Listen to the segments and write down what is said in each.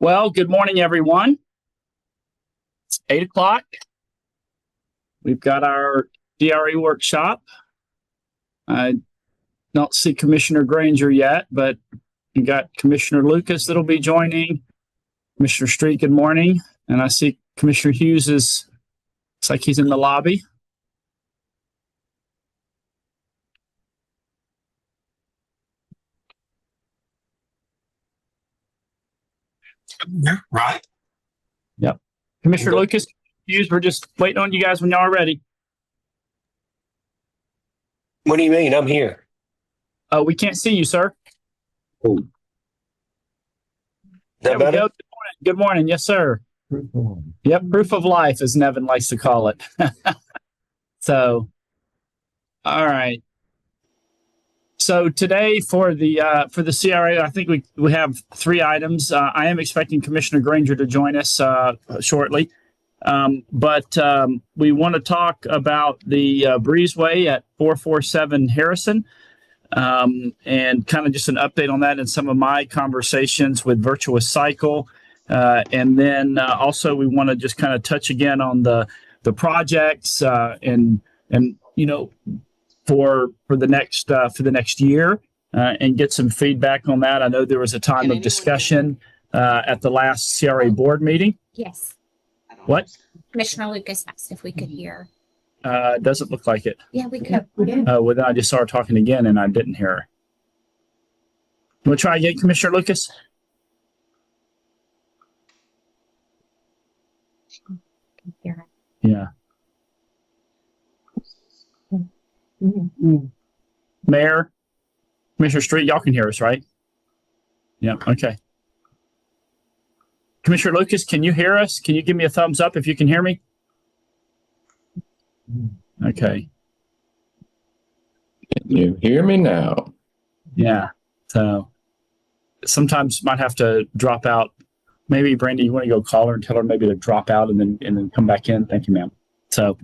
Well, good morning, everyone. It's 8 o'clock. We've got our DRE workshop. I don't see Commissioner Granger yet, but we got Commissioner Lucas that'll be joining. Commissioner Street, good morning. And I see Commissioner Hughes looks like he's in the lobby. Yeah, right. Yep. Commissioner Lucas, Hughes, we're just waiting on you guys when y'all are ready. What do you mean? I'm here. We can't see you, sir. Oh. There we go. Good morning. Yes, sir. Yep. Proof of life, as Nevin likes to call it. So, all right. So today for the CRA, I think we have 3 items. I am expecting Commissioner Granger to join us shortly, but we want to talk about the breezeway at 447 Harrison, and kind of just an update on that and some of my conversations with Virtuous Cycle, and then also we want to just kind of touch again on the projects and you know, for the next year, and get some feedback on that. I know there was a time of discussion at the last CRA board meeting. Yes. What? Commissioner Lucas asked if we could hear. Doesn't look like it. Yeah, we could. Well, then I just saw her talking again and I didn't hear her. We'll try again, Commissioner Lucas. Yeah. Mayor, Commissioner Street, y'all can hear us, right? Yeah, okay. Commissioner Lucas, can you hear us? Can you give me a thumbs up if you can hear me? Okay. Can you hear me now? Yeah. So sometimes might have to drop out. Maybe Brandy, you want to go call her and tell her maybe to drop out and then come back in. Thank you, ma'am. So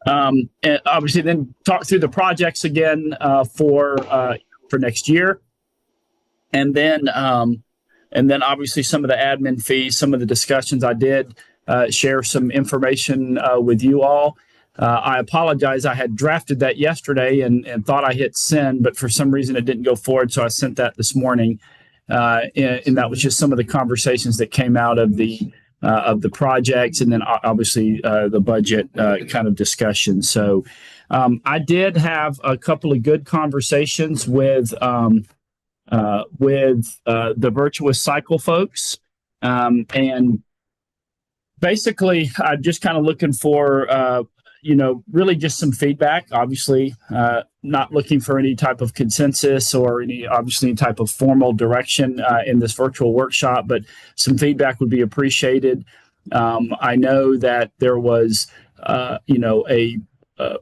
and obviously then talk through the projects again for next year. And then obviously some of the admin fees, some of the discussions I did share some information with you all. I apologize. I had drafted that yesterday and thought I hit send, but for some reason it didn't go forward. So I sent that this morning. And that was just some of the conversations that came out of the projects, and then obviously the budget kind of discussion. So I did have a couple of good conversations with the Virtuous Cycle folks, and basically I'm just kind of looking for really just some feedback. Obviously, not looking for any type of consensus or any type of formal direction in this virtual workshop, but some feedback would be appreciated. I know that there was, an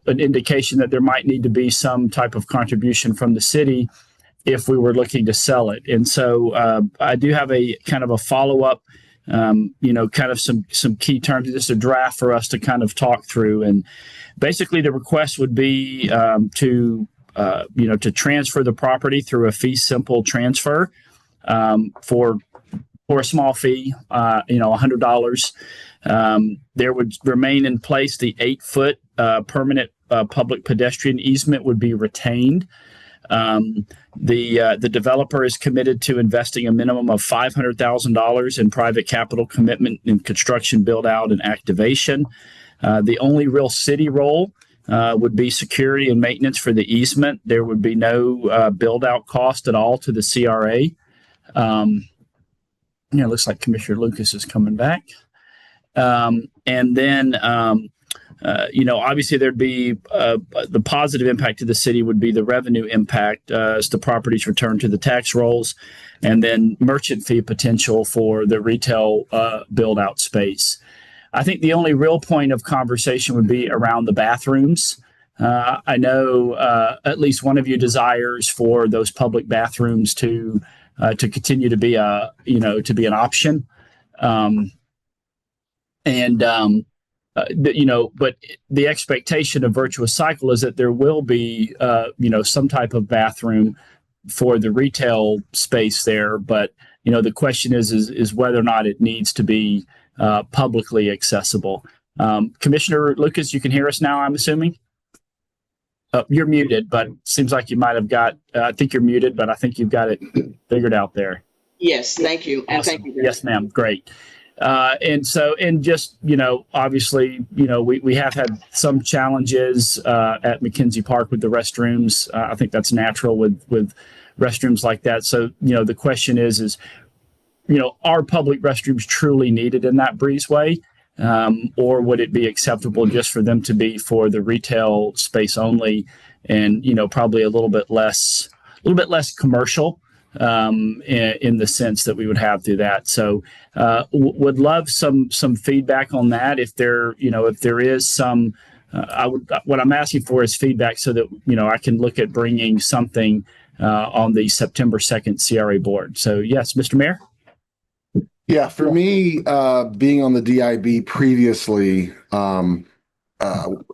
indication that there might need to be some type of contribution from the city if we were looking to sell it, and so I do have a kind of a follow up. Kind of some key terms, just a draft for us to kind of talk through. And basically the request would be to transfer the property through a fee simple transfer for a small fee, $100. There would remain in place the 8-foot permanent public pedestrian easement would be retained. The developer is committed to investing a minimum of $500,000 in private capital commitment in construction, build out, and activation. The only real city role would be security and maintenance for the easement. There would be no build out cost at all to the CRA. It looks like Commissioner Lucas is coming back. And then obviously there'd be the positive impact to the city would be the revenue impact as the properties return to the tax rolls, and then merchant fee potential for the retail build out space. I think the only real point of conversation would be around the bathrooms. I know at least one of you desires for those public bathrooms to continue to be to be an option. But the expectation of Virtuous Cycle is that there will be, some type of bathroom for the retail space there, but the question is whether or not it needs to be publicly accessible. Commissioner Lucas, you can hear us now, I'm assuming? You're muted, but seems like you might have got, I think you're muted, but I think you've got it figured out there. Yes, thank you. And Awesome. thank you. Yes, ma'am. Great. And just, obviously, we have had some challenges at McKenzie Park with the restrooms. I think that's natural with restrooms like that. So, the question is, are public restrooms truly needed in that breezeway? Or would it be acceptable just for them to be for the retail space only and, probably a little bit less commercial in the sense that we would have through that. So would love some feedback on that. If there is some, what I'm asking for is feedback so that, I can look at bringing something on the September 2nd CRA board. So yes, Mr. Mayor. Yeah, for me, being on the DIB previously and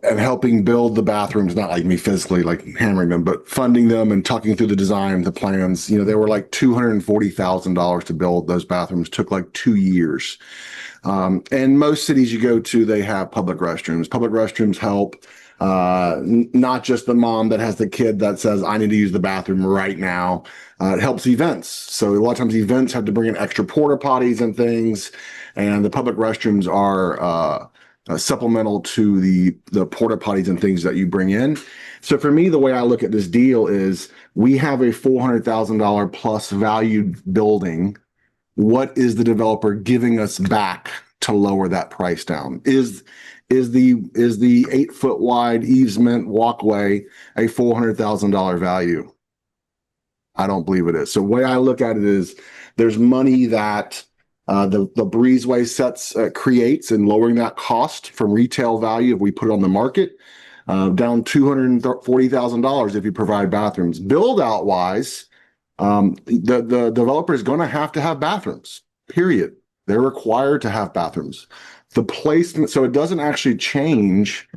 helping build the bathrooms, not like me physically, like hammering them, but funding them and talking through the design, the plans, they were like $240,000 to build those bathrooms, took like 2 years. And most cities you go to, they have public restrooms. Public restrooms help not just the mom that has the kid that says, I need to use the bathroom right now. It helps events. So a lot of times events have to bring in extra porta potties and things, and the public restrooms are supplemental to the porta potties and things that you bring in. So for me, the way I look at this deal is we have a $400,000 plus valued building. What is the developer giving us back to lower that price down? Is the 8-foot wide easement walkway a $400,000 value? I don't believe it is. So the way I look at it is there's money that the breezeway creates in lowering that cost from retail value if we put it on the market, down $240,000 if you provide bathrooms. Build out wise, the developer is going to have bathrooms, period. They're required to have bathrooms. The placement, so it doesn't actually change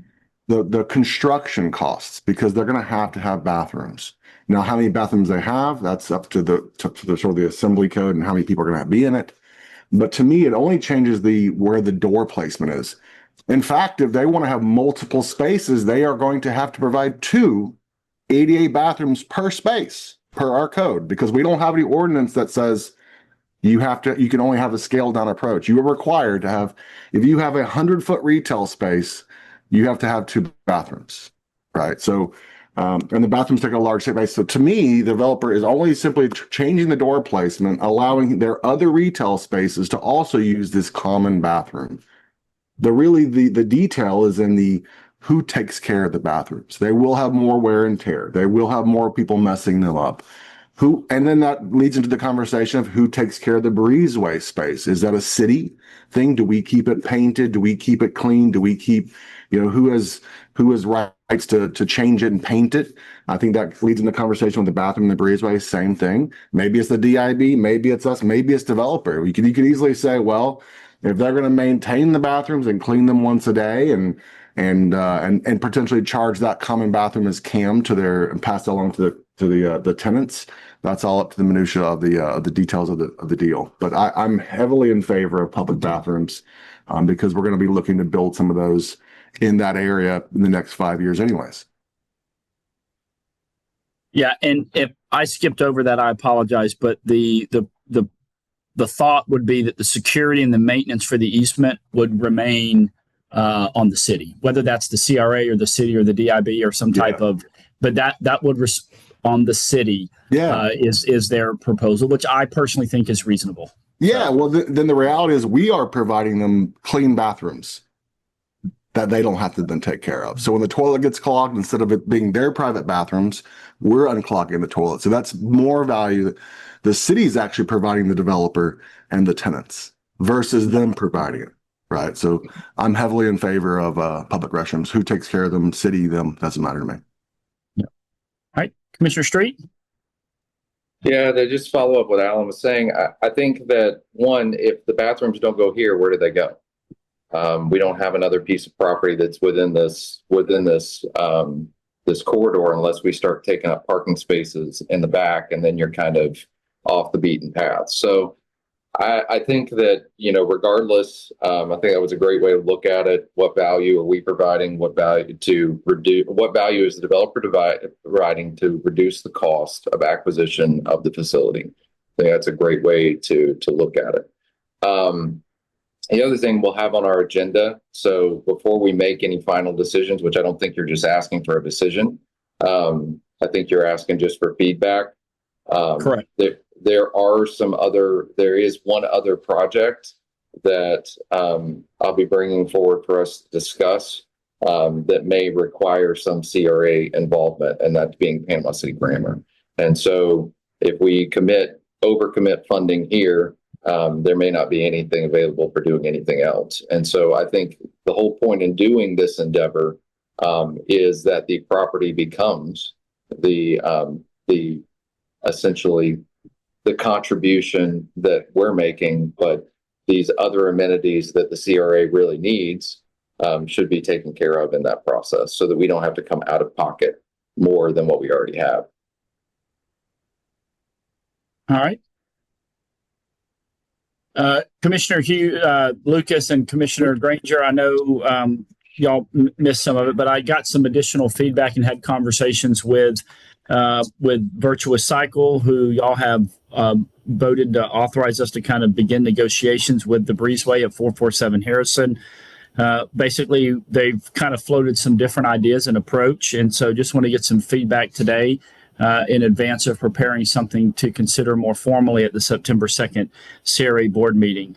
the construction costs because they're going to have bathrooms. Now, how many bathrooms they have, that's up to the sort of the assembly code and how many people are going to be in it. But to me, it only changes where the door placement is. In fact, if they want to have multiple spaces, they are going to have to provide 2 ADA bathrooms per space per our code, because we don't have any ordinance that says you can only have a scaled down approach. You are required to have, if you have 100-foot retail space, you have to have 2 bathrooms, right? So, and the bathrooms take a large space. So to me, the developer is only simply changing the door placement, allowing their other retail spaces to also use this common bathroom. The detail is in who takes care of the bathrooms. They will have more wear and tear. They will have more people messing them up. And then that leads into the conversation of who takes care of the breezeway space. Is that a city thing? Do we keep it painted? Do we keep it clean? Do we keep, who has rights to change it and paint it? I think that leads into the conversation with the bathroom and the breezeway. Same thing. Maybe it's the DIB, maybe it's us, maybe it's developer. You could easily say, well, if they're going to maintain the bathrooms and clean them once a day and potentially charge that common bathroom as CAM and pass that along to the tenants, that's all up to the minutia of the details of the deal. But I'm heavily in favor of public bathrooms because we're going to be looking to build some of those in that area in the next 5 years anyways. Yeah, and if I skipped over that, I apologize, but the thought would be that the security and the maintenance for the easement would remain on the city, whether that's the CRA or the city or the DIB or some type of, but that would on the city is their proposal, which I personally think is reasonable. Yeah, well, then the reality is we are providing them clean bathrooms that they don't have to then take care of. So when the toilet gets clogged, instead of it being their private bathrooms, we're unclogging the toilet. So that's more value. The city's actually providing the developer and the tenants versus them providing it, right? So I'm heavily in favor of public restrooms. Who takes care of them, city, them, doesn't matter to me. Yeah. All right, Commissioner Street? Yeah, to just follow up what Alan was saying, I think that one, if the bathrooms don't go here, where do they go? We don't have another piece of property that's within this corridor unless we start taking up parking spaces in the back, and then you're kind of off the beaten path. So I think that, regardless, I think that was a great way to look at it. What value are we providing? What value is the developer providing to reduce the cost of acquisition of the facility? I think that's a great way to look at it. The other thing we'll have on our agenda, so before we make any final decisions, which I don't think you're just asking for a decision, I think you're asking just for feedback. Correct. There is one other project that I'll be bringing forward for us to discuss that may require some CRA involvement, and that's being Panama City Grammar. And so if we overcommit funding here, there may not be anything available for doing anything else. And so I think the whole point in doing this endeavor is that the property becomes essentially the contribution that we're making, but these other amenities that the CRA really needs should be taken care of in that process so that we don't have to come out of pocket more than what we already have. All right. Commissioner Lucas and Commissioner Granger, I know y'all missed some of it, but I got some additional feedback and had conversations with Virtuous Cycle, who y'all have voted to authorize us to kind of begin negotiations with the Breezeway at 447 Harrison. Basically, they've kind of floated some different ideas and approach, and so just want to get some feedback today in advance of preparing something to consider more formally at the September 2nd CRA board meeting.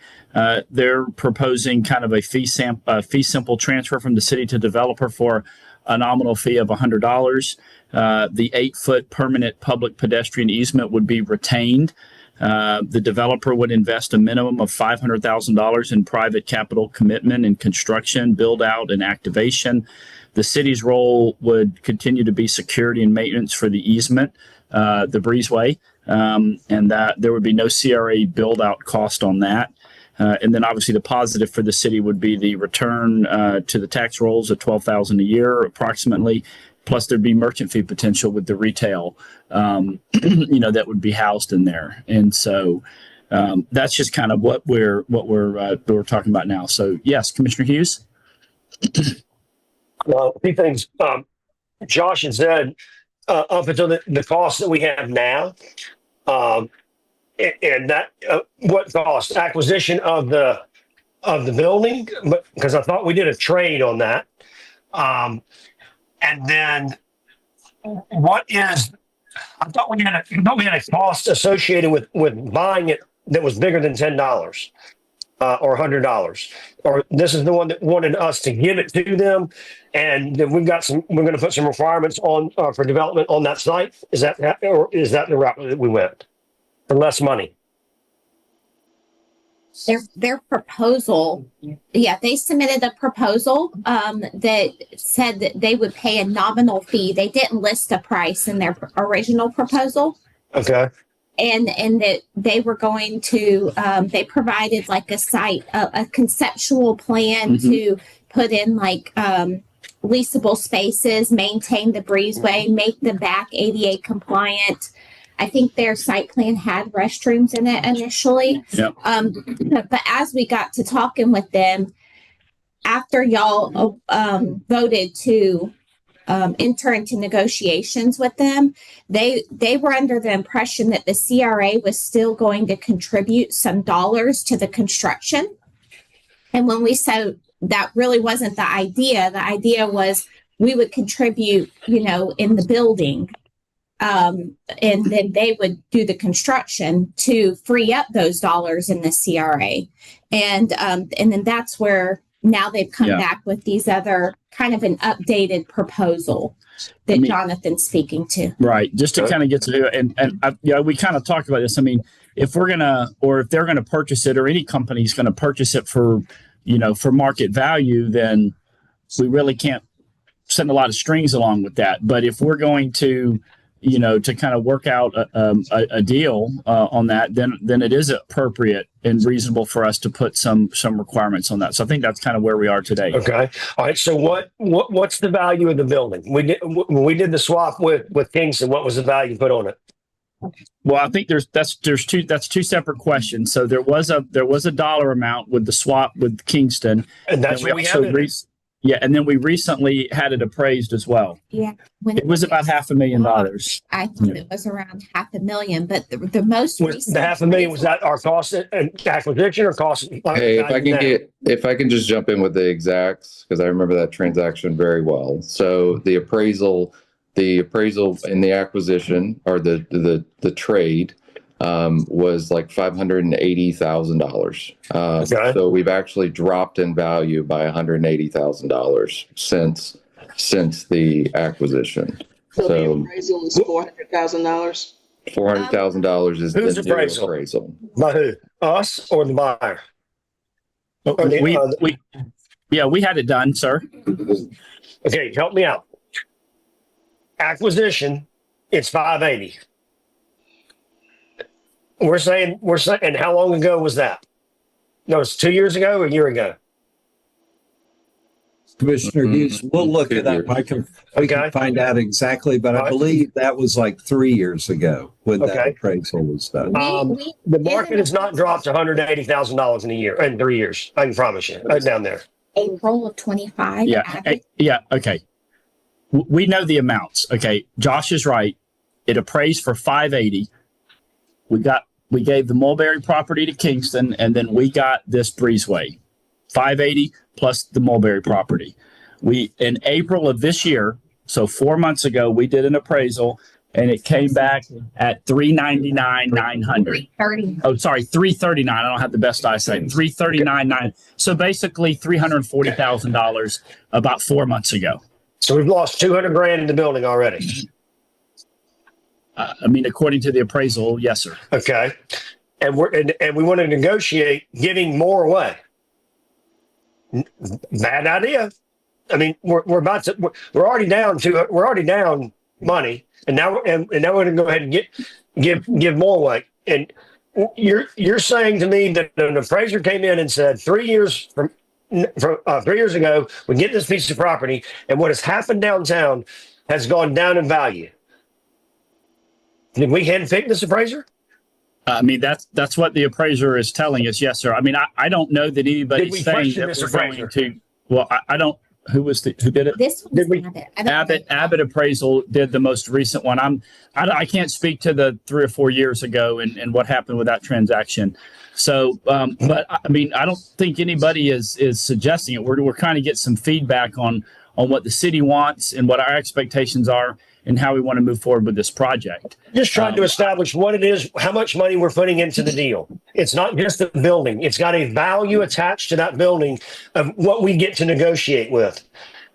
They're proposing kind of a fee simple transfer from the city to developer for a nominal fee of $100. The 8-foot permanent public pedestrian easement would be retained. The developer would invest a minimum of $500,000 in private capital commitment in construction, build out, and activation. The city's role would continue to be security and maintenance for the easement, the Breezeway, and that there would be no CRA build out cost on that. And then obviously the positive for the city would be the return to the tax rolls of $12,000 a year approximately. Plus there'd be merchant fee potential with the retail, that would be housed in there. And so that's just kind of what we're talking about now. So yes, Commissioner Hughes. Well, a few things. Josh had said up until the cost that we have now, and that what cost acquisition of the building, but because I thought we did a trade on that, and then I thought we had a cost associated with buying it that was bigger than $10 or $100, or this is the one that wanted us to give it to them, and then we're going to put some requirements on for development on that site. Is that the route that we went for less money? Their proposal, they submitted a proposal that said that they would pay a nominal fee. They didn't list a price in their original proposal. Okay. And that they were going to, they provided like a conceptual plan to put in like leasable spaces, maintain the breezeway, make the back ADA compliant. I think their site plan had restrooms in it initially. Yep. But as we got to talking with them, after y'all voted to enter into negotiations with them, they were under the impression that the CRA was still going to contribute some dollars to the construction. And when we said that really wasn't the idea was we would contribute, in the building. And then they would do the construction to free up those dollars in the CRA. And then that's where now they've come back with these other kind of an updated proposal that Jonathan's speaking to. Right. Just to kind of get to it. We kind of talked about this. I mean, if they're going to purchase it, or any company's going to purchase it for market value, then we really can't send a lot of strings along with that. But if we're going to to kind of work out a deal on that, then it is appropriate and reasonable for us to put some requirements on that. So I think that's kind of where we are today. Okay. All right. So what's the value of the building? When we did the swap with Kingston, what was the value put on it? Well, I think that's two separate questions. So there was a dollar amount with the swap with Kingston. And that's And what we have. and then we recently had it appraised as well. Yeah. When It was about $500,000. I thought it was around 500,000, but the most Was recent the $500,000, was that our cost and acquisition or cost? Hey, if I can just jump in with the exacts, because I remember that transaction very well. So the appraisal and the acquisition or the trade was like $580,000. Okay. So we've actually dropped in value by $180,000 since the acquisition. So the So appraisal is $400,000. $400,000 is Whose the new appraisal? appraisal. By who? Us or the buyer? Or the- We had it done, sir. Okay, help me out. Acquisition, it's 580. We're saying, and how long ago was that? No, it's 2 years ago or a year ago? Commissioner Hughes, we'll look it up. I can find out exactly, but I believe that was like 3 years ago when that appraisal was done. The market has not dropped $180,000 in a year, in 3 years. I can promise you, down there. April of 25. Yeah. Okay. We know the amounts. Okay. Josh is right. It appraised for 580. We gave the Mulberry property to Kingston, and then we got this breezeway, 580 plus the Mulberry property. In April of this year, so 4 months ago, we did an appraisal, and it came back at 399,900. 30. Oh, sorry, 339. I don't have the best eyesight. 339,900. So basically $340,000 about 4 months ago. So we've lost 200 grand in the building already. I mean, according to the appraisal, yes, sir. Okay. And we want to negotiate giving more away. Bad idea. I mean, we're already down money, and now we're going to go ahead and give more away. And you're saying to me that an appraiser came in and said 3 years from 3 years ago, we get this piece of property, and what has happened downtown has gone down in value. Did we handpick this appraiser? I mean, that's what the appraiser is telling us. Yes, sir. I mean, I don't know that anybody's saying that this we're appraiser? going to. Well, I don't. Who did it? This Did we- one's Abbott. Abbott Appraisal did the most recent one. I can't speak to the 3 or 4 years ago and what happened with that transaction. So, but I mean, I don't think anybody is suggesting it. We're kind of get some feedback on what the city wants and what our expectations are and how we want to move forward with this project. Just trying to establish what it is, how much money we're putting into the deal. It's not just the building. It's got a value attached to that building of what we get to negotiate with.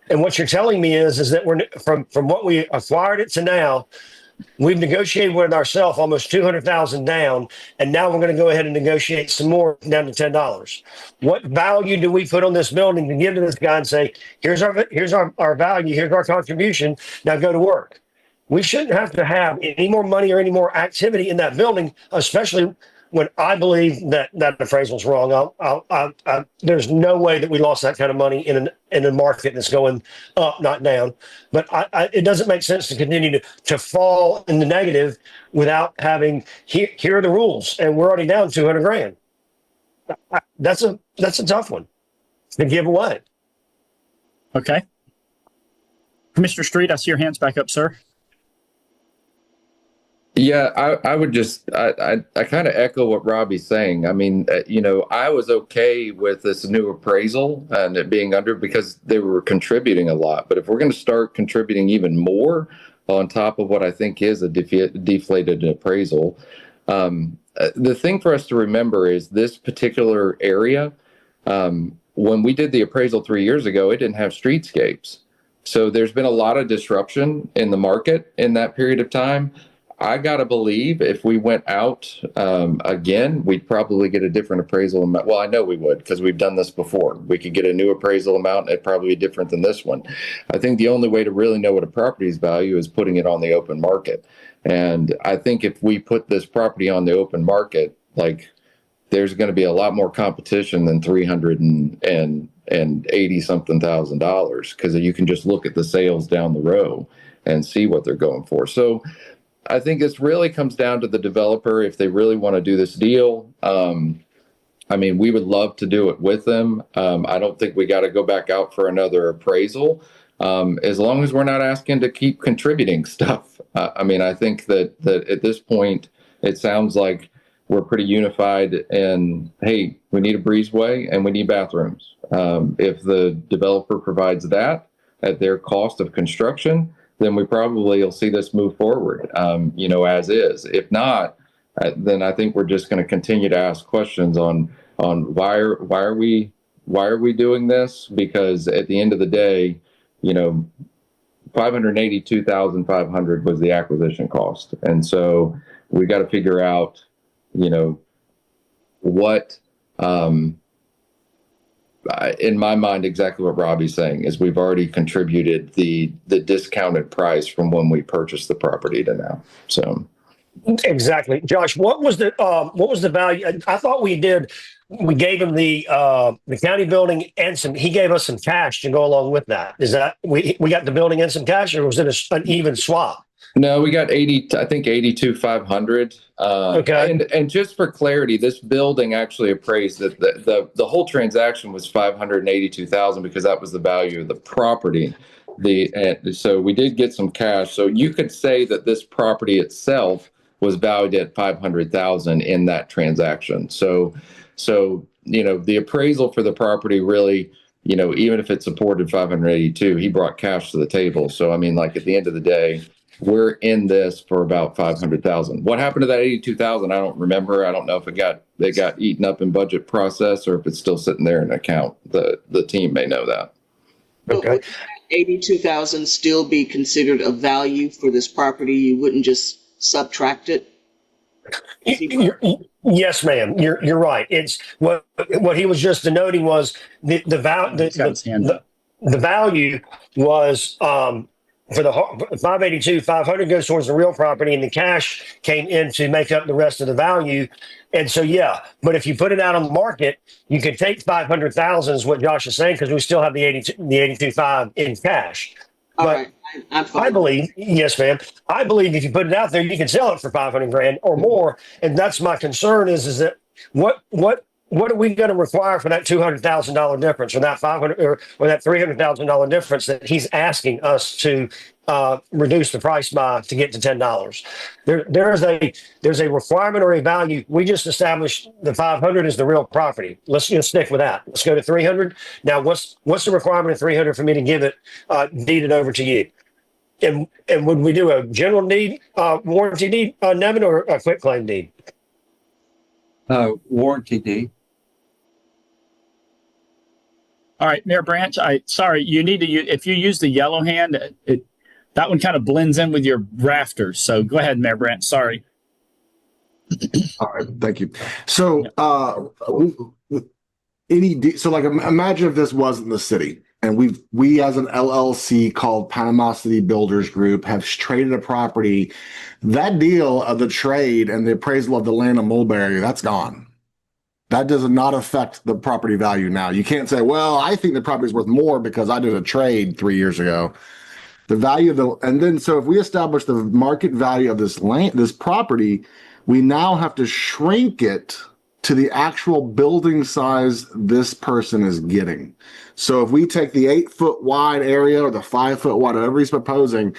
And what you're telling me is that we're from what we acquired it to now, we've negotiated with ourselves almost 200,000 down, and now we're going to go ahead and negotiate some more down to $10. What value do we put on this building to give to this guy and say, here's our value, here's our contribution, now go to work? We shouldn't have to have any more money or any more activity in that building, especially when I believe that appraisal's wrong. There's no way that we lost that kind of money in a market that's going up, not down. But it doesn't make sense to continue to fall in the negative without having here are the rules, and we're already down 200 grand. That's a tough one to give away. Okay. Commissioner Street, I see your hands back up, sir. Yeah, I would just, I kind of echo what Robbie's saying. I mean, I was okay with this new appraisal and it being under because they were contributing a lot. But if we're going to start contributing even more on top of what I think is a deflated appraisal, the thing for us to remember is this particular area, when we did the appraisal 3 years ago, it didn't have streetscapes. So there's been a lot of disruption in the market in that period of time. I got to believe if we went out again, we'd probably get a different appraisal amount. Well, I know we would because we've done this before. We could get a new appraisal amount and it'd probably be different than this one. I think the only way to really know what a property's value is putting it on the open market. And I think if we put this property on the open market, like there's going to be a lot more competition than $380 something thousand because you can just look at the sales down the row and see what they're going for. So I think this really comes down to the developer if they really want to do this deal. I mean, we would love to do it with them. I don't think we got to go back out for another appraisal, as long as we're not asking to keep contributing stuff. I mean, I think that at this point, it sounds like we're pretty unified in, hey, we need a breezeway and we need bathrooms. If the developer provides that at their cost of construction, then we probably will see this move forward, as is. If not, then I think we're just going to continue to ask questions on why are we doing this? Because at the end of the day, $582,500 was the acquisition cost, and so we got to figure out, what. In my mind, exactly what Robbie's saying is we've already contributed the discounted price from when we purchased the property to now. So. Exactly. Josh, what was the value? I thought we gave him the county building and he gave us some cash to go along with that. Is that, we got the building and some cash, or was it an even swap? No, we got 82,500. Okay. And just for clarity, this building actually appraised that the whole transaction was 582,000 because that was the value of the property. So we did get some cash. So you could say that this property itself was valued at 500,000 in that transaction. So the appraisal for the property really, even if it supported 582, he brought cash to the table. So I mean, like at the end of the day, we're in this for about 500,000. What happened to that 82,000? I don't remember. I don't know if it got eaten up in budget process or if it's still sitting there in an account. The team may know that. Okay. Would 82,000 still be considered a value for this property? You wouldn't just subtract it? Yes, ma'am. You're right. It's what he was just denoting was the value was for the 582,500 goes towards the real property, and the cash came in to make up the rest of the value. And so, yeah, but if you put it out on the market, you could take 500,000 is what Josh is saying, because we still have the 82,500 in cash. All But right. I'm fine. I believe, yes, ma'am. I believe if you put it out there, you can sell it for 500 grand or more. And that's my concern is that what are we going to require for that $200,000 difference, or that $500 or that $300,000 difference that he's asking us to reduce the price by to get to $10? There's a requirement or a value. We just established the 500 is the real property. Let's just stick with that. Let's go to 300. Now, what's the requirement of 300 for me to give it deeded over to you? And would we do a general deed, warranty deed, Nevin, or a quick claim deed? Warranty deed. All right, Mayor Branch, you need to use, if you use the yellow hand, that one kind of blends in with your rafters. So go ahead, Mayor Branch. Sorry. All right, thank you. So, imagine if this wasn't the city, and we as an LLC called Panama City Builders Group have traded a property. That deal of the trade and the appraisal of the land of Mulberry, that's gone. That does not affect the property value now. You can't say, well, I think the property is worth more because I did a trade 3 years ago. The value of so if we establish the market value of this property, we now have to shrink it to the actual building size this person is getting. So if we take the 8 foot wide area or the 5 foot wide, whatever he's proposing,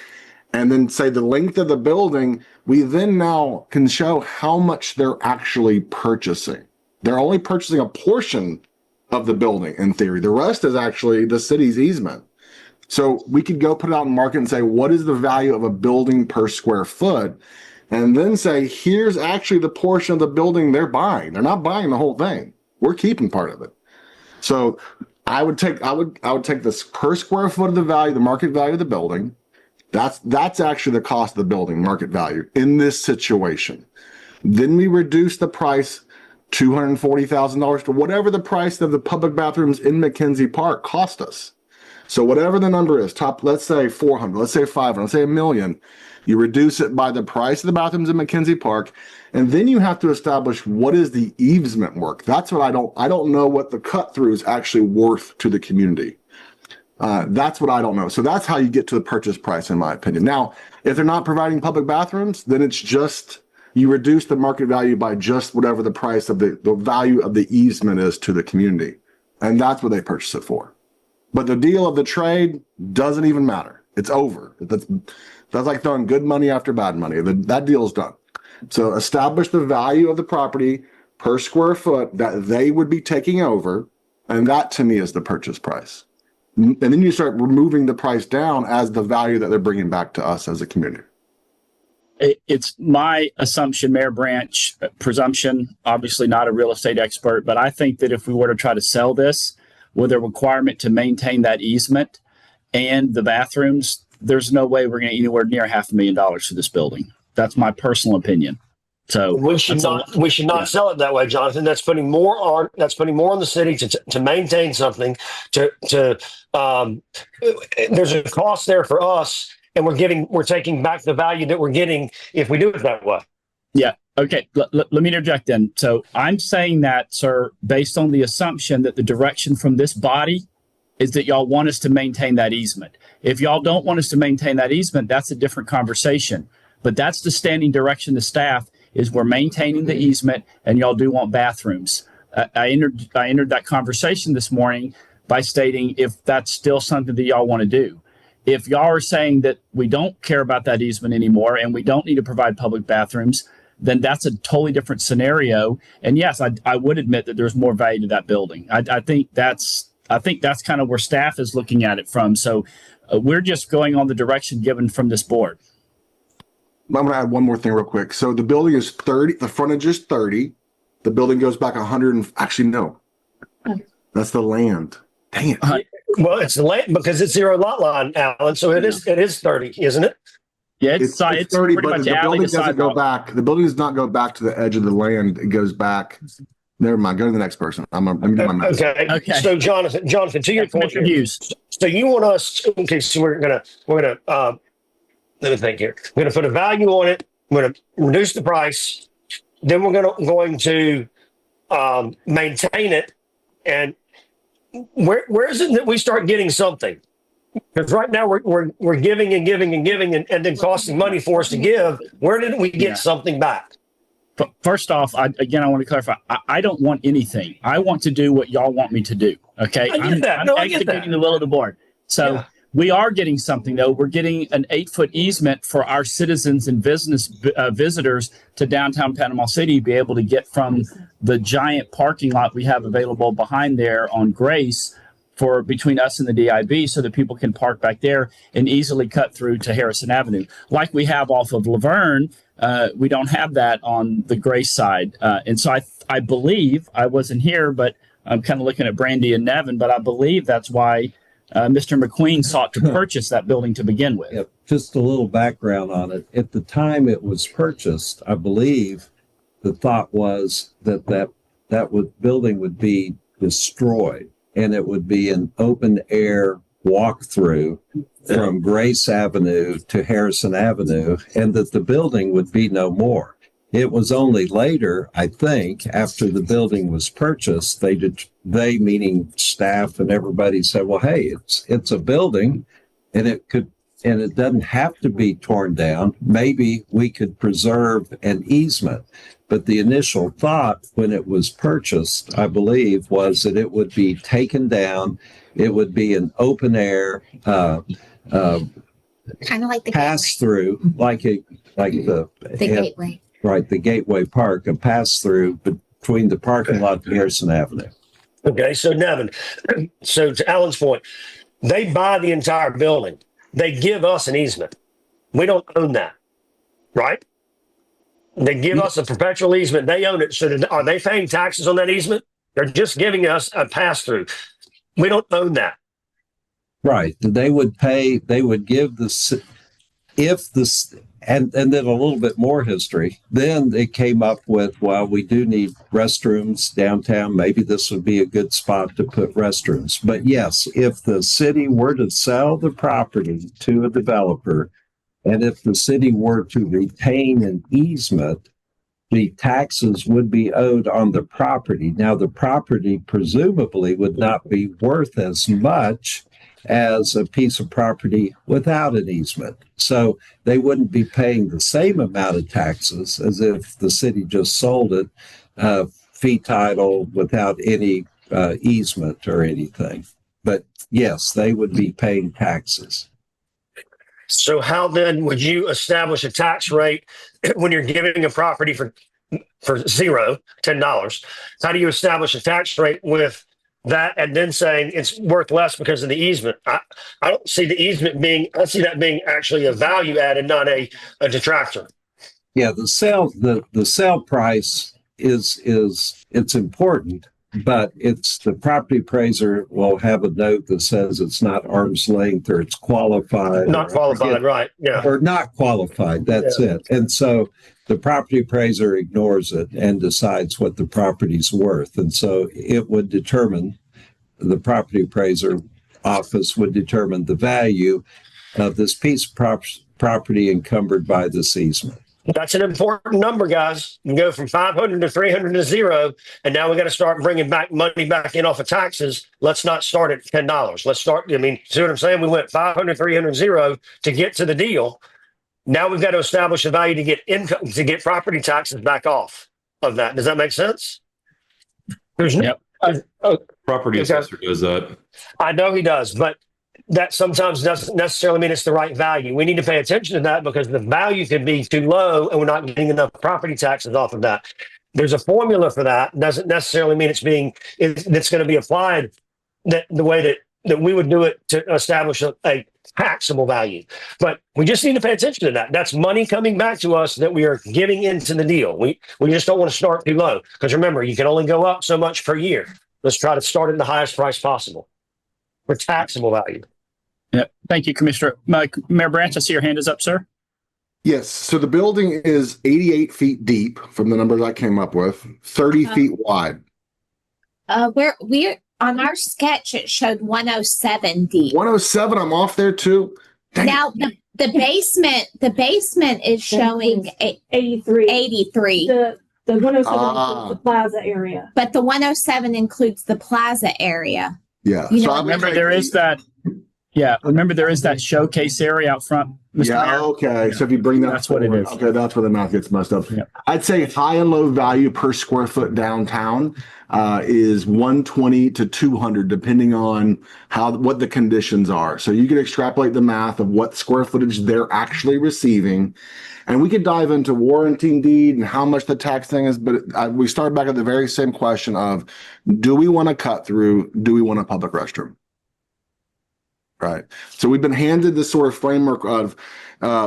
and then say the length of the building, we then now can show how much they're actually purchasing. They're only purchasing a portion of the building in theory. The rest is actually the city's easement. So we could go put it out in the market and say, what is the value of a building per square foot? And then say, here's actually the portion of the building they're buying. They're not buying the whole thing. We're keeping part of it. So I would take this per square foot of the value, the market value of the building. That's actually the cost of the building, market value in this situation. Then we reduce the price $240,000 to whatever the price of the public bathrooms in McKenzie Park cost us. So whatever the number is, let's say 400, let's say 500, let's say $1 million. You reduce it by the price of the bathrooms in McKenzie Park, and then you have to establish what is the easement work. That's what I don't know what the cut through is actually worth to the community. That's what I don't know. So that's how you get to the purchase price, in my opinion. Now, if they're not providing public bathrooms, then it's just you reduce the market value by just whatever the price of the value of the easement is to the community. And that's what they purchase it for. But the deal of the trade doesn't even matter. It's over. That's like throwing good money after bad money. That deal is done. So establish the value of the property per square foot that they would be taking over. And that to me is the purchase price. And then you start removing the price down as the value that they're bringing back to us as a community. It's my assumption, Mayor Branch, presumption, obviously not a real estate expert, but I think that if we were to try to sell this with a requirement to maintain that easement and the bathrooms, there's no way we're going to anywhere near $500,000 for this building. That's my personal opinion. So we should not sell it that way, Jonathan. That's putting more on the city to maintain something. There's a cost there for us, and we're taking back the value that we're getting if we do it that way. Yeah. Okay. Let me interject then. So I'm saying that, sir, based on the assumption that the direction from this body is that y'all want us to maintain that easement. If y'all don't want us to maintain that easement, that's a different conversation. But that's the standing direction to staff is we're maintaining the easement and y'all do want bathrooms. I entered that conversation this morning by stating if that's still something that y'all want to do. If y'all are saying that we don't care about that easement anymore and we don't need to provide public bathrooms, then that's a totally different scenario. And yes, I would admit that there's more value to that building. I think that's kind of where staff is looking at it from. So we're just going on the direction given from this board. I'm going to add one more thing real quick. So the building is 30, the frontage is 30. The building goes back 100 and actually, no, that's the land. Dang it. Well, it's the land because it's zero lot line, Alan. So it is 30, isn't it? Yeah, it's 30, pretty but much the alley building to doesn't go sidewalk. back. The building does not go back to the edge of the land. It goes back. Never mind. Go to the next person. I'm doing my math. Okay. So Jonathan, to your point, Commissioner Hughes. so you want us? Okay, so we're gonna let me think here. We're gonna put a value on it. We're gonna reduce the price. Then we're going to maintain it. And where is it that we start getting something? Because right now we're giving and giving and giving and then costing money for us to give. Where did we get something back? First off, I want to clarify. I don't want anything. I want to do what y'all want me to do. Okay. I get that. No, I get that. Executing the will of the board. So we are getting something though. We're getting an 8-foot easement for our citizens and business visitors to downtown Panama City be able to get from the giant parking lot we have available behind there on Grace for between us and the DIB so that people can park back there and easily cut through to Harrison Avenue. Like we have off of Laverne, we don't have that on the Grace side. And so I believe, I wasn't here, but I'm kind of looking at Brandy and Nevin, but I believe that's why Mr. McQueen sought to purchase that building to begin with. Yep. Just a little background on it. At the time it was purchased, I believe the thought was that building would be destroyed and it would be an open air walkthrough from Grace Avenue to Harrison Avenue and that the building would be no more. It was only later, I think, after the building was purchased, they meaning staff and everybody said, well, hey, it's a building and it doesn't have to be torn down. Maybe we could preserve an easement. But the initial thought when it was purchased, I believe, was that it would be taken down. It would be an open air, Kind of like the pass through, like the gateway. Right, the Gateway Park, a pass through between the parking lot and Harrison Avenue. Okay, so Nevin, so to Alan's point, they buy the entire building. They give us an easement. We don't own that, right? They give us a perpetual easement. They own it. So are they paying taxes on that easement? They're just giving us a pass through. We don't own that. Right. They would give and then a little bit more history. Then they came up with, well, we do need restrooms downtown. Maybe this would be a good spot to put restrooms. But yes, if the city were to sell the property to a developer, and if the city were to retain an easement, the taxes would be owed on the property. Now, the property presumably would not be worth as much as a piece of property without an easement. So they wouldn't be paying the same amount of taxes as if the city just sold it fee title without any easement or anything. But yes, they would be paying taxes. So how then would you establish a tax rate when you're giving a property for $10? How do you establish a tax rate with that and then saying it's worth less because of the easement? I don't see the easement being, I see that being actually a value add and not a detractor. Yeah, the sale price is it's important, but it's the property appraiser will have a note that says it's not arm's length or it's qualified. Not qualified, right? Yeah. Or not qualified. That's it. And so the property appraiser ignores it and decides what the property's worth. And so it would determine, the property appraiser office would determine the value of this piece of property encumbered by this easement. That's an important number, guys. You can go from 500 to 300 to zero, and now we got to start bringing back money back in off of taxes. Let's not start at $10. Let's start. I mean, see what I'm saying? We went 500, 300, zero to get to the deal. Now we've got to establish a value to get income, to get property taxes back off of that. Does that make sense? There's no. Property Okay. assessor does that. I know he does, but that sometimes doesn't necessarily mean it's the right value. We need to pay attention to that because the value could be too low and we're not getting enough property taxes off of that. There's a formula for that. Doesn't necessarily mean it's going to be applied the way that we would do it to establish a taxable value. But we just need to pay attention to that. That's money coming back to us that we are giving into the deal. We just don't want to start too low because remember, you can only go up so much per year. Let's try to start at the highest price possible for taxable value. Yeah. Thank you, Commissioner. Mayor Branch, I see your hand is up, sir. Yes. So the building is 88 feet deep from the numbers I came up with, 30 feet wide. We're on our sketch, it showed 107 deep. 107, I'm off there too. Dang Now it. the basement is showing 83. 83, The 107 Ah. is the plaza area. but the 107 includes the plaza area. Yeah. You So know, I'm Remember, gonna there take is that. Yeah. Remember, there is that showcase area out front, Mr. Yeah, Mayor. okay. So if you bring that That's what it forward, is. Okay, that's where the math gets messed up. Yeah. I'd say high and low value per square foot downtown is 120 to 200, depending on what the conditions are. So you can extrapolate the math of what square footage they're actually receiving. And we could dive into warranty deed and how much the tax thing is, but we start back at the very same question of, do we want to cut through? Do we want a public restroom? Right. So we've been handed this sort of framework of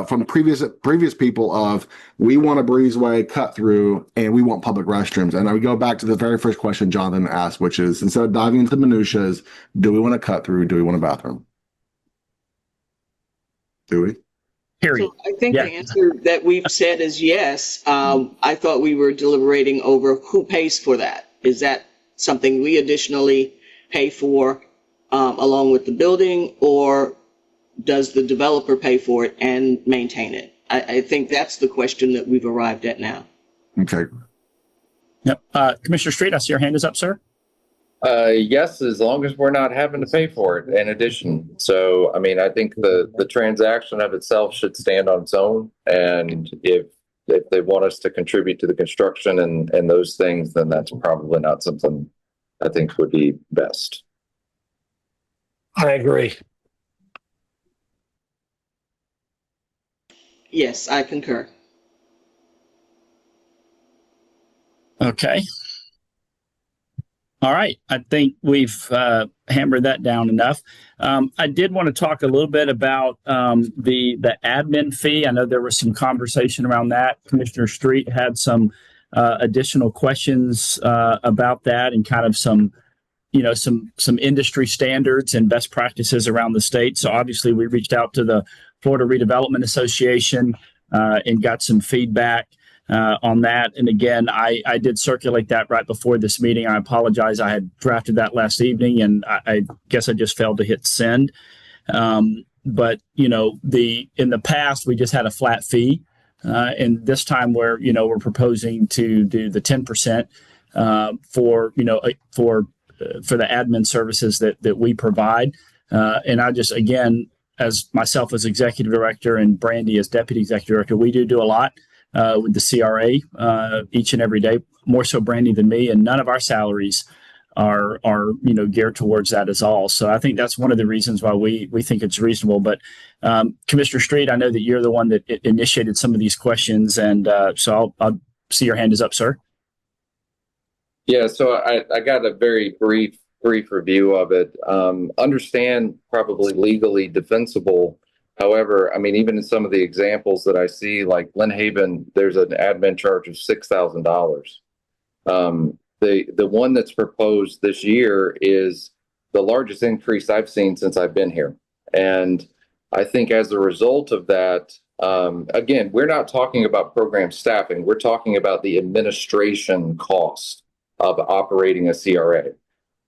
from previous people of we want a breezeway cut through and we want public restrooms. And I would go back to the very first question Jonathan asked, which is instead of diving into the minutiae, is do we want to cut through? Do we want a bathroom? Do we? Period. So I think Yeah. the answer that we've said is yes. I thought we were deliberating over who pays for that. Is that something we additionally pay for along with the building, or does the developer pay for it and maintain it? I think that's the question that we've arrived at now. Okay. Yep. Commissioner Street, I see your hand is up, sir. Yes, as long as we're not having to pay for it in addition. So, I mean, I think the transaction of itself should stand on its own. And if they want us to contribute to the construction and those things, then that's probably not something I think would be best. I agree. Yes, I concur. Okay. All right. I think we've hammered that down enough. I did want to talk a little bit about the admin fee. I know there was some conversation around that. Commissioner Street had some additional questions about that and kind of some industry standards and best practices around the state. So obviously we reached out to the Florida Redevelopment Association and got some feedback on that. And again, I did circulate that right before this meeting. I apologize. I had drafted that last evening and I guess I just failed to hit send. But in the past, we just had a flat fee. And this time we're proposing to do the 10% for the admin services that we provide. And I just, again, as myself as executive director and Brandy as deputy executive director, we do a lot with the CRA each and every day, more so Brandy than me, and none of our salaries are geared towards that as all. So I think that's one of the reasons why we think it's reasonable. But Commissioner Street, I know that you're the one that initiated some of these questions, and so I'll see your hand is up, sir. Yeah, so I got a very brief review of it. Understand probably legally defensible. However, I mean, even in some of the examples that I see, like Lynn Haven, there's an admin charge of $6,000. The one that's proposed this year is the largest increase I've seen since I've been here. And I think as a result of that, again, we're not talking about program staffing. We're talking about the administration cost of operating a CRA.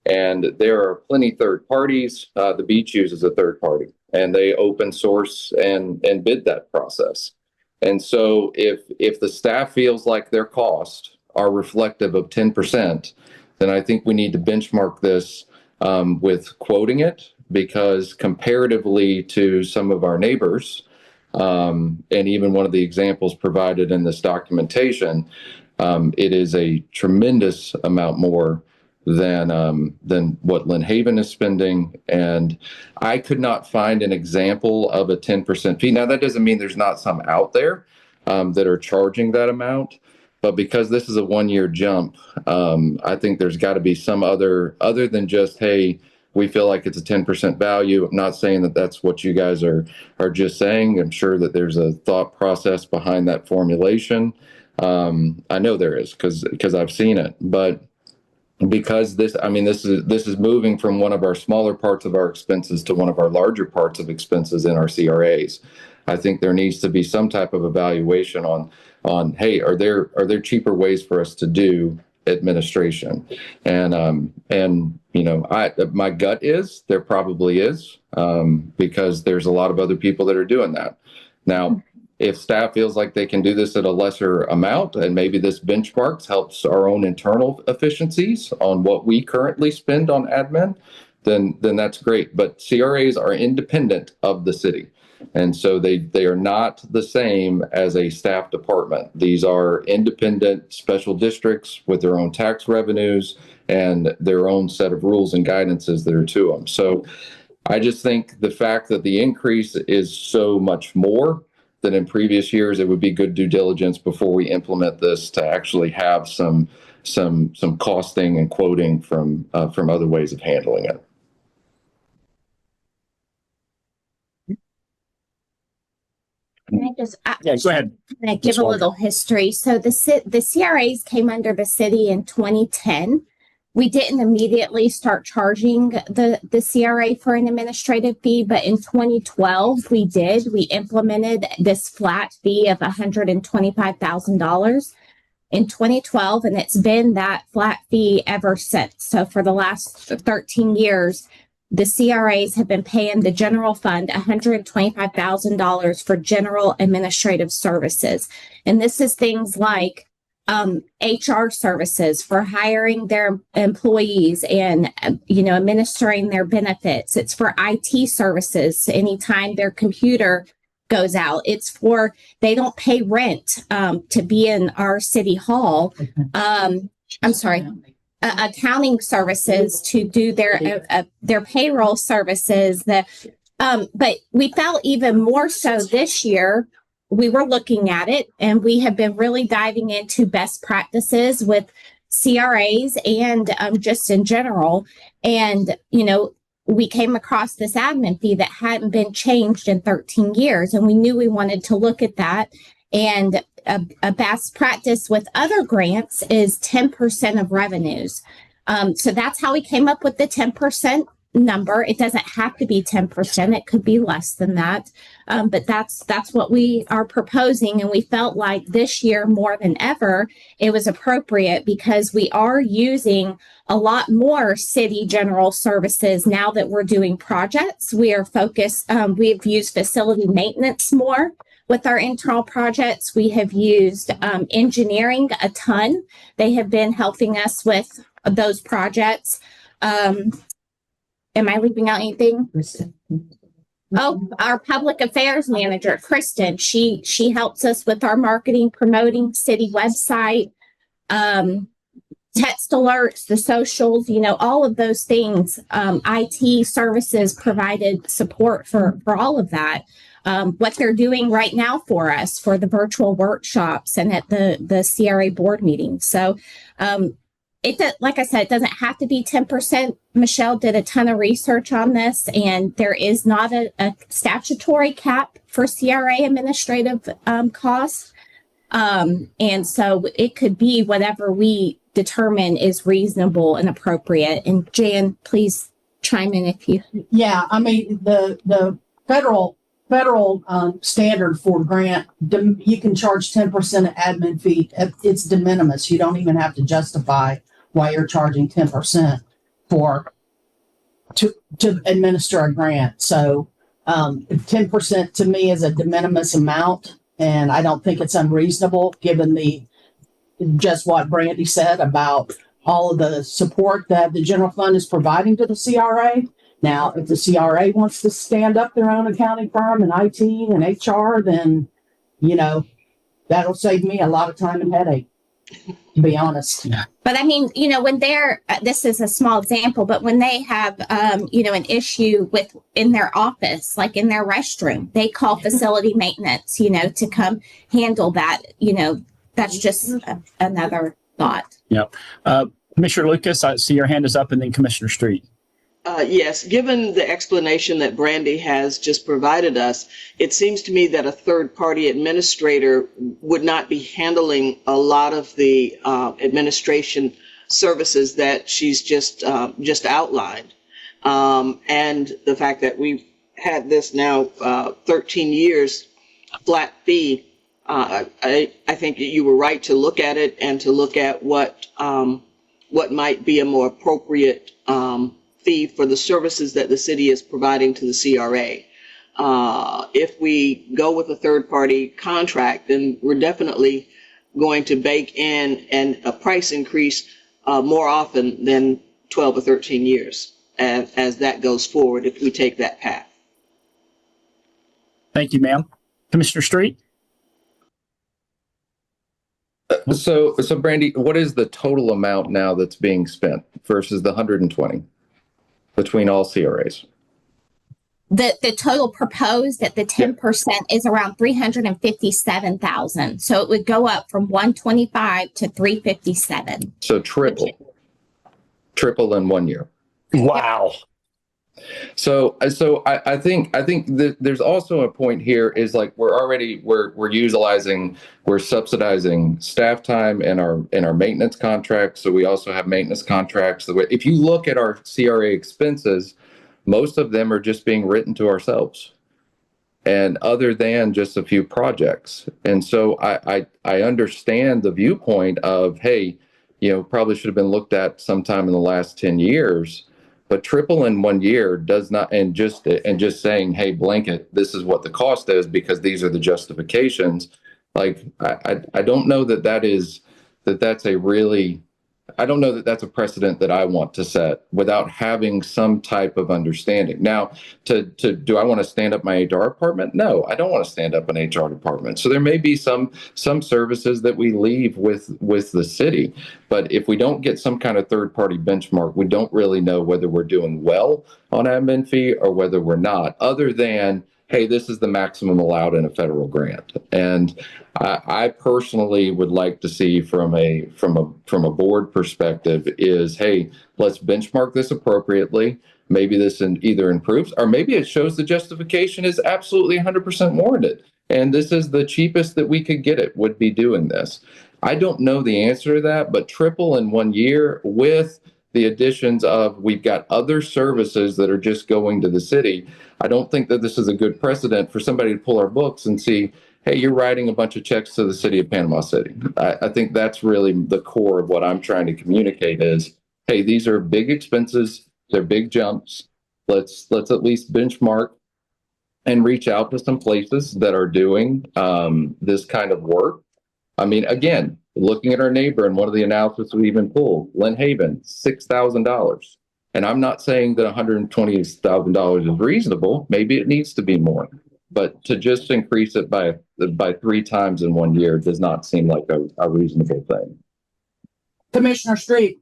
And there are plenty third parties. The Beach uses a third party, and they open source and bid that process. And so if the staff feels like their costs are reflective of 10%, then I think we need to benchmark this with quoting it, because comparatively to some of our neighbors, and even one of the examples provided in this documentation, it is a tremendous amount more than what Lynn Haven is spending. And I could not find an example of a 10% fee. Now, that doesn't mean there's not some out there that are charging that amount, but because this is a 1-year jump, I think there's got to be some other than just, hey, we feel like it's a 10% value. I'm not saying that that's what you guys are just saying. I'm sure that there's a thought process behind that formulation. I know there is because I've seen it, but because this is moving from one of our smaller parts of our expenses to one of our larger parts of expenses in our CRAs. I think there needs to be some type of evaluation on hey, are there cheaper ways for us to do administration? And my gut is there probably is, because there's a lot of other people that are doing that. Now, if staff feels like they can do this at a lesser amount, and maybe this benchmarks helps our own internal efficiencies on what we currently spend on admin, then that's great. But CRAs are independent of the city. And so they are not the same as a staff department. These are independent special districts with their own tax revenues and their own set of rules and guidances that are to them. So I just think the fact that the increase is so much more than in previous years, it would be good due diligence before we implement this to actually have some costing and quoting from other ways of handling it. Can I just Yeah, go ahead. Can I give a little history? So the CRAs came under the city in 2010. We didn't immediately start charging the CRA for an administrative fee, but in 2012 we did. We implemented this flat fee of $125,000 in 2012, and it's been that flat fee ever since. So for the last 13 years, the CRAs have been paying the general fund $125,000 for general administrative services. And this is things like HR services for hiring their employees and, administering their benefits. It's for IT services anytime their computer goes out. It's for, they don't pay rent to be in our city hall. Accounting services to do their payroll services. But we felt even more so this year. We were looking at it, and we have been really diving into best practices with CRAs and just in general. And, we came across this admin fee that hadn't been changed in 13 years, and we knew we wanted to look at that. And a best practice with other grants is 10% of revenues. So that's how we came up with the 10% number. It doesn't have to be 10%. It could be less than that. But that's what we are proposing. And we felt like this year more than ever, it was appropriate because we are using a lot more city general services now that we're doing projects. We are focused, we've used facility maintenance more with our internal projects. We have used engineering a ton. They have been helping us with those projects. am I leaving out anything? Oh, our public affairs manager, Kristen, she helps us with our marketing, promoting city website, text alerts, the socials, all of those things. IT services provided support for all of that. What they're doing right now for us for the virtual workshops and at the CRA board meetings. So, like I said, it doesn't have to be 10%. Michelle did a ton of research on this, and there is not a statutory cap for CRA administrative costs. And so it could be whatever we determine is reasonable and appropriate. And Jan, please chime in if you. Yeah, I mean, the federal standard for grant, you can charge 10% admin fee. It's de minimis. You don't even have to justify why you're charging 10% to administer a grant. So 10% to me is a de minimis amount, and I don't think it's unreasonable given just what Brandy said about all of the support that the general fund is providing to the CRA. Now, if the CRA wants to stand up their own accounting firm and IT and HR, then, that'll save me a lot of time and headache, to be honest. Yeah. But I mean, when they're, this is a small example, but when they have, an issue in their office, like in their restroom, they call facility maintenance, to come handle that, that's just another thought. Yeah. Commissioner Lucas, I see your hand is up, and then Commissioner Street. Yes, given the explanation that Brandy has just provided us, it seems to me that a third-party administrator would not be handling a lot of the administration services that she's just outlined. And the fact that we've had this now 13 years flat fee, I think that you were right to look at it and to look at what might be a more appropriate fee for the services that the city is providing to the CRA. If we go with a third-party contract, then we're definitely going to bake in a price increase more often than 12 or 13 years as that goes forward if we take that path. Thank you, ma'am. Commissioner Street? So Brandy, what is the total amount now that's being spent versus the 120 between all CRAs? The total proposed at the 10% is around 357,000. So it would go up from 125 to 357. So triple in 1 year. Wow. So I think that there's also a point here is like we're subsidizing staff time in our maintenance contracts. So we also have maintenance contracts. If you look at our CRA expenses, most of them are just being written to ourselves, and other than just a few projects. And so I understand the viewpoint of, hey, probably should have been looked at sometime in the last 10 years. But triple in 1 year does not, and just saying, hey, blanket, this is what the cost is because these are the justifications. Like, I don't know I don't know that that's a precedent that I want to set without having some type of understanding. Now, do I want to stand up my HR department? No, I don't want to stand up an HR department. So there may be some services that we leave with the city. But if we don't get some kind of third-party benchmark, we don't really know whether we're doing well on admin fee or whether we're not, other than, hey, this is the maximum allowed in a federal grant. And I personally would like to see from a board perspective is, hey, let's benchmark this appropriately. Maybe this either improves, or maybe it shows the justification is absolutely 100% warranted. And this is the cheapest that we could get it would be doing this. I don't know the answer to that, but triple in 1 year with the additions of we've got other services that are just going to the city. I don't think that this is a good precedent for somebody to pull our books and see, hey, you're writing a bunch of checks to the city of Panama City. I think that's really the core of what I'm trying to communicate is, hey, these are big expenses. They're big jumps. Let's at least benchmark and reach out to some places that are doing this kind of work. I mean, again, looking at our neighbor and one of the analysis we even pulled, Lynn Haven, $6,000. And I'm not saying that $120,000 is reasonable. Maybe it needs to be more. But to just increase it by 3 times in 1 year does not seem like a reasonable thing. Commissioner Street,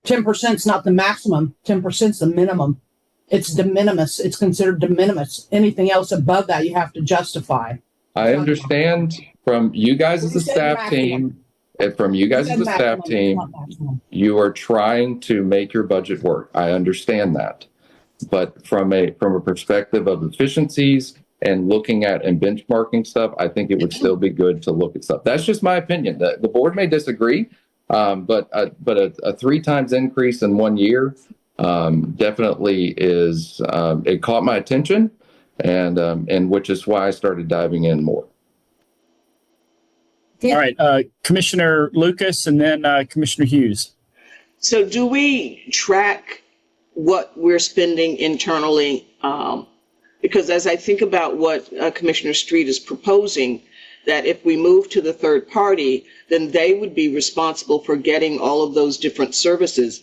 10% is not the maximum. 10% is the minimum. It's de minimis. It's considered de minimis. Anything else above that, you have to justify. I understand from you guys as a You said staff maximum. team, and from you guys You as said a staff maximum, team, not maximum. you are trying to make your budget work. I understand that. But from a perspective of efficiencies and looking at and benchmarking stuff, I think it would still be good to look at stuff. That's just my opinion. The board may disagree, but a 3 times increase in 1 year definitely is, it caught my attention, and which is why I started diving in more. All right, Commissioner Lucas and then Commissioner Hughes. So do we track what we're spending internally? Because as I think about what Commissioner Street is proposing, that if we move to the third party, then they would be responsible for getting all of those different services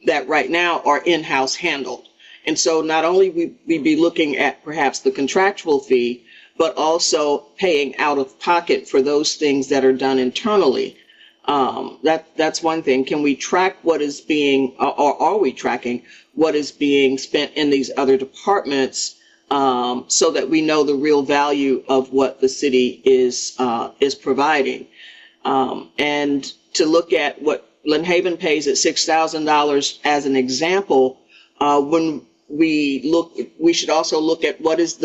that right now are in-house handled. And so not only we be looking at perhaps the contractual fee, but also paying out of pocket for those things that are done internally. That's one thing. Can we track what is being, or are we tracking what is being spent in these other departments, so that we know the real value of what the city is providing? And to look at what Lynn Haven pays at $6,000 as an example, when we should also look at what is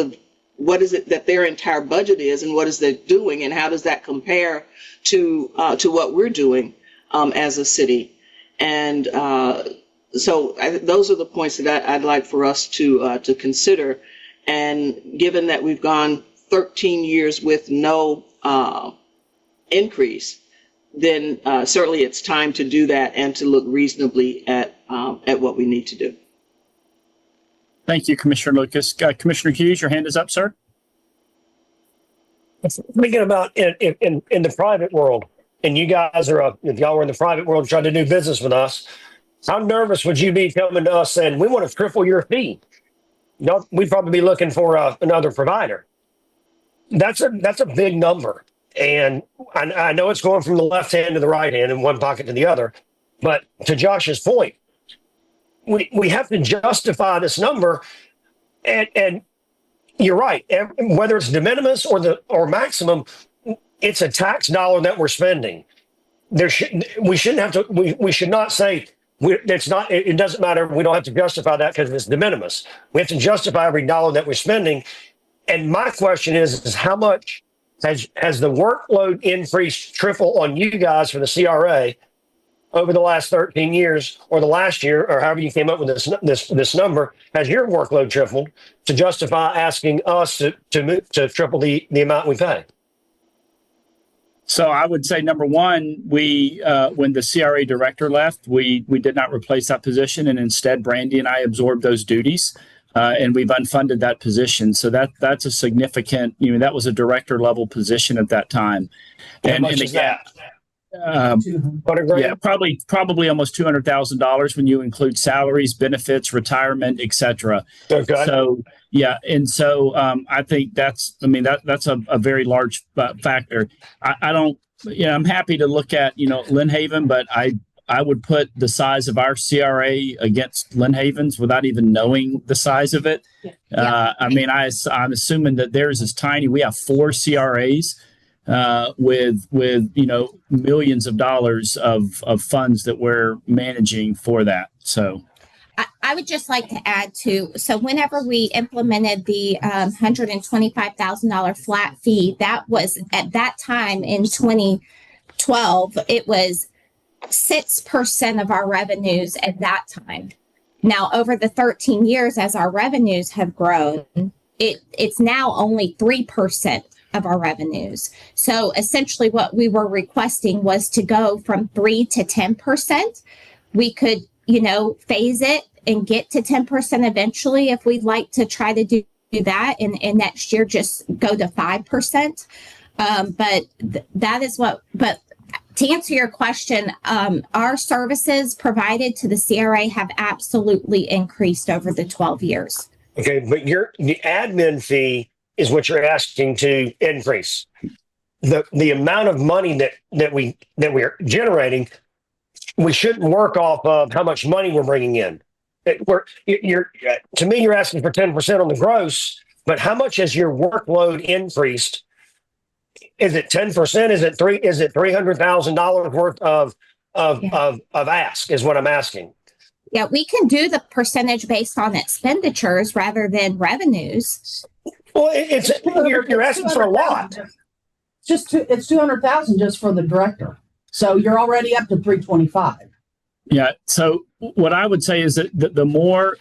it that their entire budget is, and what is they doing, and how does that compare to what we're doing as a city? And so those are the points that I'd like for us to consider. And given that we've gone 13 years with no increase, then certainly it's time to do that and to look reasonably at what we need to do. Thank you, Commissioner Lucas. Commissioner Hughes, your hand is up, sir. Thinking about in the private world, and you guys are, if y'all were in the private world trying to do business with us, how nervous would you be coming to us saying, we want to triple your fee? No, we'd probably be looking for another provider. That's a big number. And I know it's going from the left hand to the right hand and one pocket to the other. But to Josh's point, we have to justify this number. And you're right. Whether it's de minimis or maximum, it's a tax dollar that we're spending. We should not say it's not. It doesn't matter. We don't have to justify that because it's de minimis. We have to justify every dollar that we're spending. And my question is how much has the workload increased triple on you guys for the CRA over the last 13 years, or the last year, or however you came up with this number? Has your workload tripled to justify asking us to triple the amount we pay? So I would say, number one, when the CRA director left, we did not replace that position, and instead Brandy and I absorbed those duties, and we've unfunded that position. So that's a significant, that was a director level position at that time. How much is that? Yeah, probably almost $200,000 when you include salaries, benefits, retirement, etc. Okay. So yeah, and so I think that's a very large factor. I don't, I'm happy to look at Lynn Haven, but I would put the size of our CRA against Lynn Haven's without even knowing the size of it. Yeah. I'm assuming that theirs is tiny. We have 4 CRAs. With millions of dollars of funds that we're managing for that. So I would just like to add so whenever we implemented the $125,000 flat fee, that was at that time in 2012, it was 6% of our revenues at that time. Now, over the 13 years, as our revenues have grown, it's now only 3% of our revenues. So essentially what we were requesting was to go from 3 to 10%. We could, phase it and get to 10% eventually if we'd like to try to do that, and next year just go to 5%. But to answer your question, our services provided to the CRA have absolutely increased over the 12 years. Okay, but the admin fee is what you're asking to increase. The amount of money that we're generating, we shouldn't work off of how much money we're bringing in. To me, you're asking for 10% on the gross, but how much has your workload increased? Is it 10%? Is it $300,000 worth of ask is what I'm asking. Yeah, we can do the percentage based on expenditures rather than revenues. Well, you're asking for a lot. It's 200,000 just for the director. So you're already up to 325. Yeah. So what I would say is that the more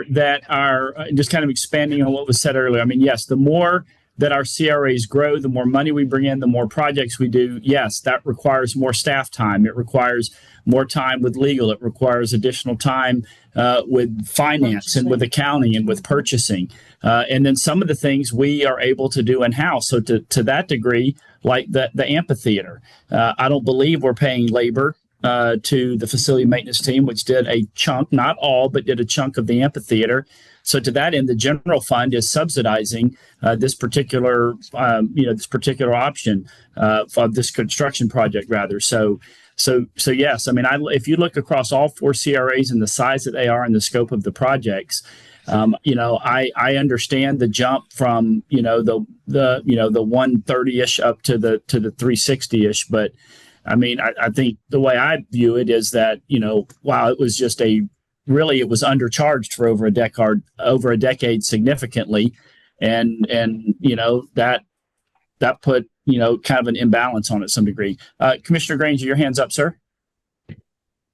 that our just kind of expanding on what was said earlier. I mean, yes, the more that our CRAs grow, the more money we bring in, the more projects we do. Yes, that requires more staff time. It requires more time with legal. It requires additional time with finance and with accounting and with purchasing. And then some of the things we are able to do in-house. So to that degree, like the amphitheater, I don't believe we're paying labor to the facility maintenance team, which did a chunk, not all, but did a chunk of the amphitheater. So to that end, the general fund is subsidizing this particular option of this construction project, rather. So yes, I mean, if you look across all 4 CRAs and the size that they are and the scope of the projects, I understand the jump from the 130-ish up to the 360-ish, but I mean, I think the way I view it is that while it was just it was undercharged for over a decade significantly, and that put kind of an imbalance on it to some degree. Commissioner Granger, your hand's up, sir.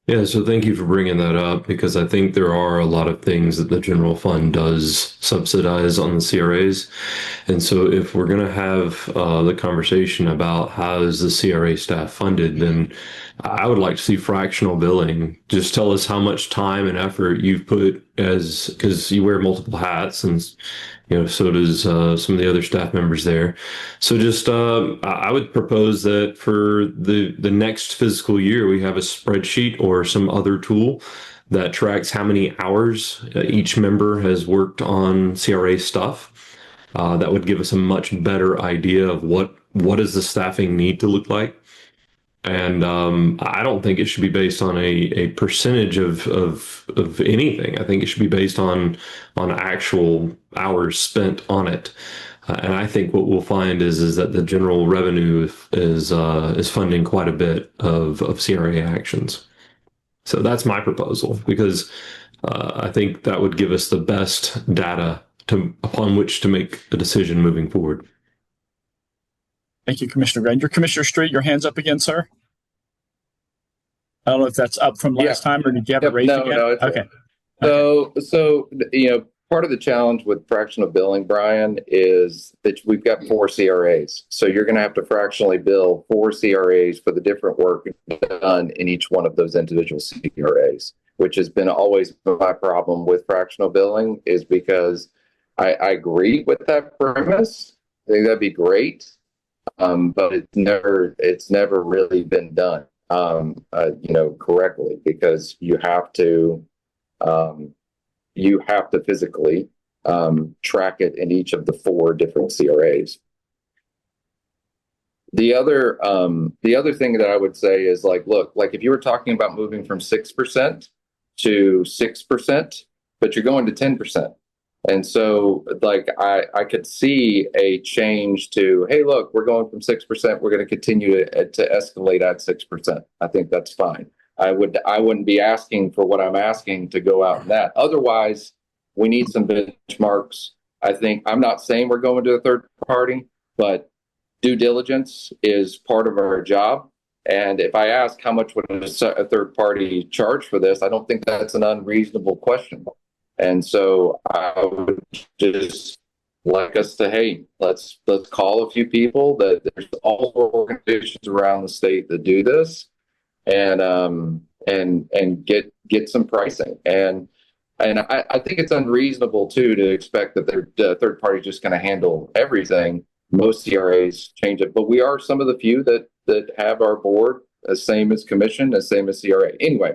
Yeah, so thank you for bringing that up, because I think there are a lot of things that the general fund does subsidize on the CRAs. And so if we're going to have the conversation about how is the CRA staff funded, then I would like to see fractional billing. Just tell us how much time and effort you've put, because you wear multiple hats, and so does some of the other staff members there. So just I would propose that for the next fiscal year, we have a spreadsheet or some other tool that tracks how many hours each member has worked on CRA stuff. That would give us a much better idea of what does the staffing need to look like. And I don't think it should be based on a percentage of anything. I think it should be based on actual hours spent on it. And I think what we'll find is that the general revenue is funding quite a bit of CRA actions. So that's my proposal, because I think that would give us the best data upon which to make a decision moving forward. Thank you, Commissioner Granger. Commissioner Street, your hand's up again, sir. I don't know if that's up from last time, or did you have it raised again? No, it's okay. So part of the challenge with fractional billing, Brian, is that we've got 4 CRAs. So you're going to have to fractionally bill 4 CRAs for the different work done in each one of those individual CRAs, which has been always my problem with fractional billing, is because I agree with that premise. I think that'd be great. But it's never really been done, correctly, because you have to physically track it in each of the 4 different CRAs. The other thing that I would say is look, if you were talking about moving from 6% to 6%, but you're going to 10%. And so I could see a change to, hey, look, we're going from 6%. We're going to continue to escalate at 6%. I think that's fine. I wouldn't be asking for what I'm asking to go out in that. Otherwise, we need some benchmarks. I'm not saying we're going to a third party, but due diligence is part of our job. And if I ask how much would a third party charge for this, I don't think that's an unreasonable question. And so I would just like us to, hey, let's call a few people. That there's all organizations around the state that do this, and get some pricing. And I think it's unreasonable too to expect that the third party is just going to handle everything. Most CRAs change it, but we are some of the few that have our board the same as commission, the same as CRA. Anyway,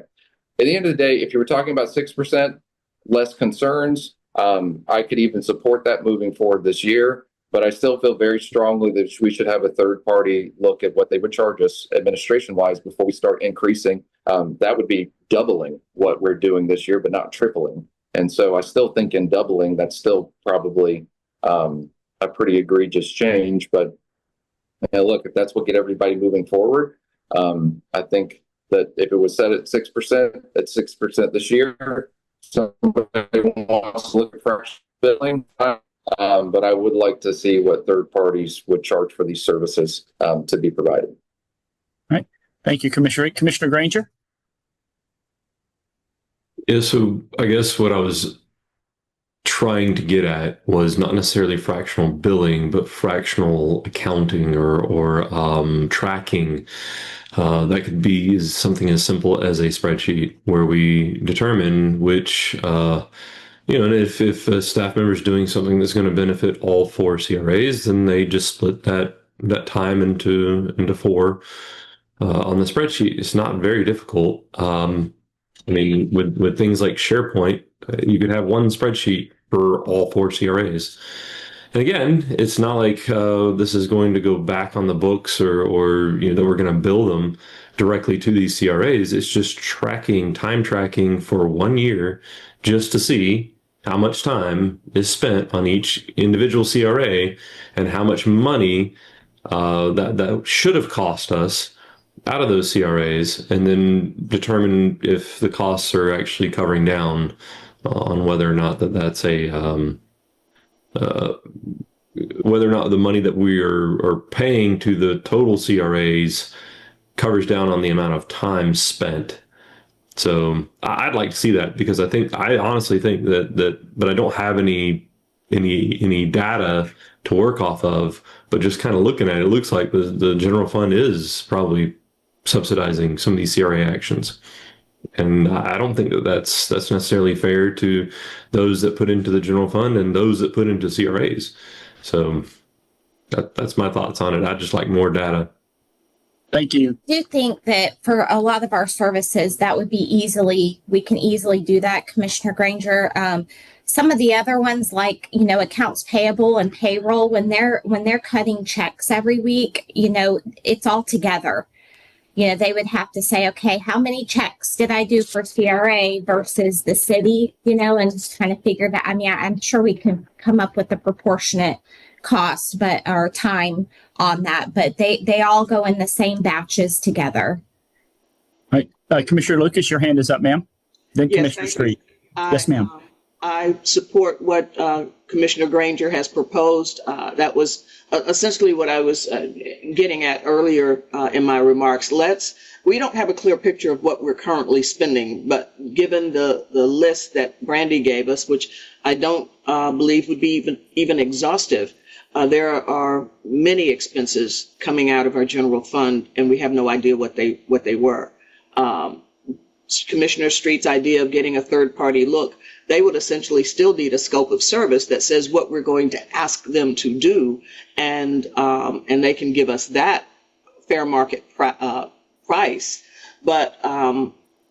at the end of the day, if you were talking about 6%, less concerns, I could even support that moving forward this year. But I still feel very strongly that we should have a third party look at what they would charge us administration wise before we start increasing. That would be doubling what we're doing this year, but not tripling. And so I still think in doubling, that's still probably a pretty egregious change. But look, if that's what get everybody moving forward, I think that if it was set at 6%, at 6% this year, somebody wants to look at fresh billing. But I would like to see what third parties would charge for these services to be provided. All right. Thank you, Commissioner. Commissioner Granger? Yeah, so I guess what I was trying to get at was not necessarily fractional billing, but fractional accounting or tracking. That could be something as simple as a spreadsheet where we determine which and if a staff member is doing something that's going to benefit all 4 CRAs, then they just split that time into 4 on the spreadsheet. It's not very difficult. With things like SharePoint, you could have one spreadsheet for all 4 CRAs. And again, it's not like this is going to go back on the books or that we're going to bill them directly to these CRAs. It's just time tracking for 1 year just to see how much time is spent on each individual CRA and how much money that should have cost us out of those CRAs, and then determine if the costs are actually covering down on whether or not that's whether or not the money that we are paying to the total CRAs covers down on the amount of time spent. So I'd like to see that, because I honestly think that but I don't have any data to work off of, but just kind of looking at it, it looks like the general fund is probably subsidizing some of these CRA actions. And I don't think that's necessarily fair to those that put into the general fund and those that put into CRAs. So that's my thoughts on it. I'd just like more data. Thank you. I do think that for a lot of our services, that would be we can easily do that, Commissioner Granger. Some of the other ones, like, accounts payable and payroll, when they're cutting checks every week, it's all together. They would have to say, okay, how many checks did I do for CRA versus the city, and just kind of figure that. I'm sure we can come up with a proportionate cost, or time on that, but they all go in the same batches together. All right. Commissioner Lucas, your hand is up, ma'am. Then Yes, Commissioner Street. Yes, ma'am. I support what Commissioner Granger has proposed. That was essentially what I was getting at earlier in my remarks. We don't have a clear picture of what we're currently spending, but given the list that Brandy gave us, which I don't believe would be even exhaustive, there are many expenses coming out of our general fund, and we have no idea what they were. Commissioner Street's idea of getting a third party look, they would essentially still need a scope of service that says what we're going to ask them to do, and they can give us that fair market price. But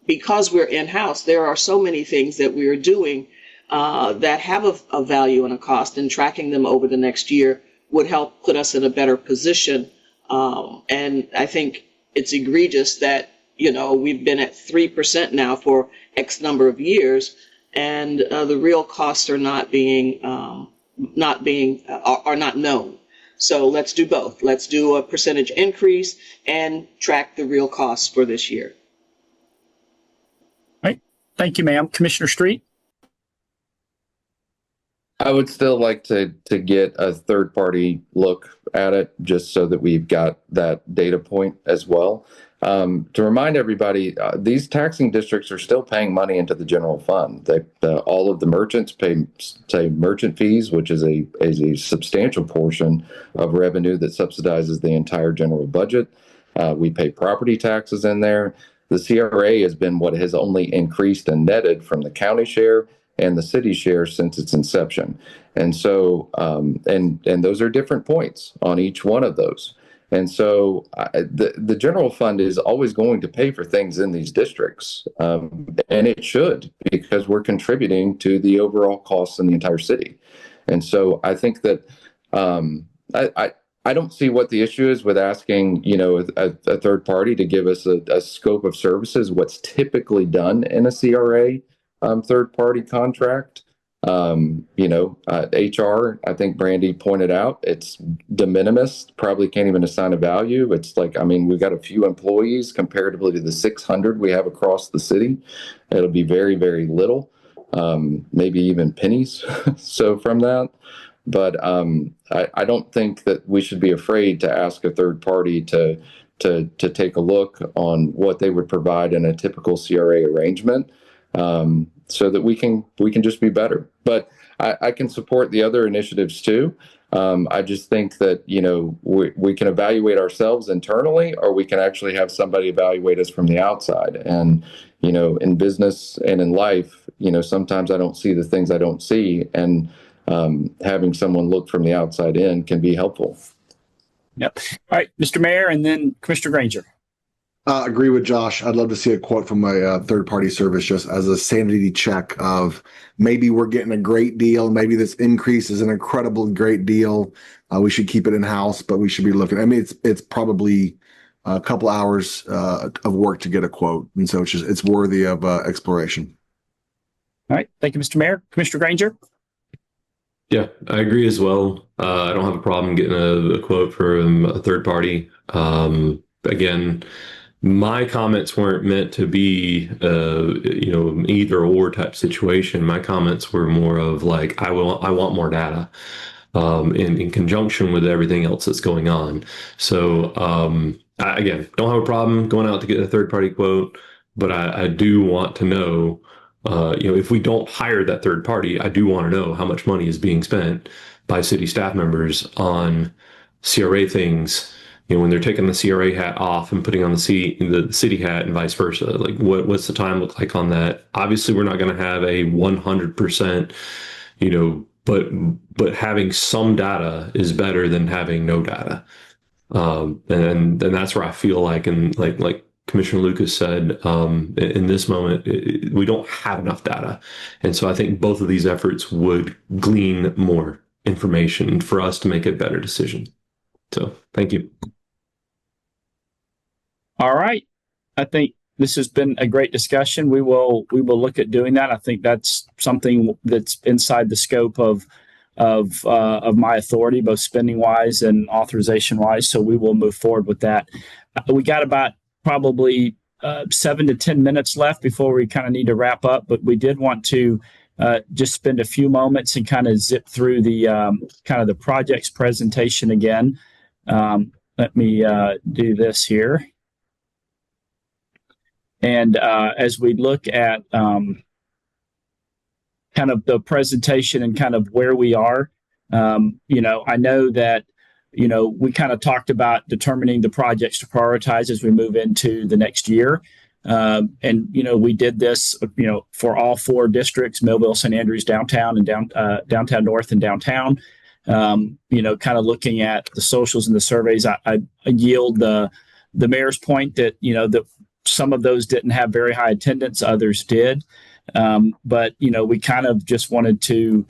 because we're in-house, there are so many things that we are doing that have a value and a cost, and tracking them over the next year would help put us in a better position. And I think it's egregious that, we've been at 3% now for X number of years, and the real costs are not known. So let's do both. Let's do a percentage increase and track the real costs for this year. All right. Thank you, ma'am. Commissioner Street. I would still like to get a third party look at it, just so that we've got that data point as well. To remind everybody, these taxing districts are still paying money into the general fund. All of the merchants pay merchant fees, which is a substantial portion of revenue that subsidizes the entire general budget. We pay property taxes in there. The CRA has been what has only increased and netted from the county share and the city share since its inception. And so, and those are different points on each one of those. And so the general fund is always going to pay for things in these districts. And it should, because we're contributing to the overall costs in the entire city. And so I think that I don't see what the issue is with asking, a third party to give us a scope of services, what's typically done in a CRA third party contract. HR, I think Brandy pointed out, it's de minimis, probably can't even assign a value. It's like, we've got a few employees comparatively to the 600 we have across the city. It'll be very, very little, maybe even pennies. So from that, but I don't think that we should be afraid to ask a third party to take a look on what they would provide in a typical CRA arrangement. So that we can just be better. But I can support the other initiatives too. I just think that, we can evaluate ourselves internally, or we can actually have somebody evaluate us from the outside. And, in business and in life, sometimes I don't see the things I don't see. And having someone look from the outside in can be helpful. Yep. All right, Mr. Mayor, and then Commissioner Granger. Agree with Josh. I'd love to see a quote from a third-party service just as a sanity check of maybe we're getting a great deal. Maybe this increase is an incredible great deal. We should keep it in-house, but we should be looking. It's probably a couple hours of work to get a quote. And so it's worthy of exploration. All right. Thank you, Mr. Mayor. Commissioner Granger? Yeah, I agree as well. I don't have a problem getting a quote from a third party. Again, my comments weren't meant to be, either or type situation. My comments were more of like, I want more data, in conjunction with everything else that's going on. So, I don't have a problem going out to get a third party quote, but I do want to know, if we don't hire that third party, I do want to know how much money is being spent by city staff members on CRA things. When they're taking the CRA hat off and putting on the city hat and vice versa, like what's the time look like on that? Obviously, we're not going to have a 100%, but having some data is better than having no data. And that's where I feel like, and like Commissioner Lucas said, in this moment, we don't have enough data. And so I think both of these efforts would glean more information for us to make a better decision. So thank you. All right. I think this has been a great discussion. We will look at doing that. I think that's something that's inside the scope of my authority, both spending wise and authorization wise. So we will move forward with that. We got about probably 7 to 10 minutes left before we kind of need to wrap up, but we did want to just spend a few moments and kind of zip through the kind of the project's presentation again. Let me do this here. And as we look at kind of the presentation and kind of where we are, I know that, we kind of talked about determining the projects to prioritize as we move into the next year. And we did this, for all 4 districts, Millville, St. Andrews, downtown, and downtown north and downtown. Kind of looking at the socials and the surveys, I yield the mayor's point that, that some of those didn't have very high attendance, others did. But, we kind of just wanted to,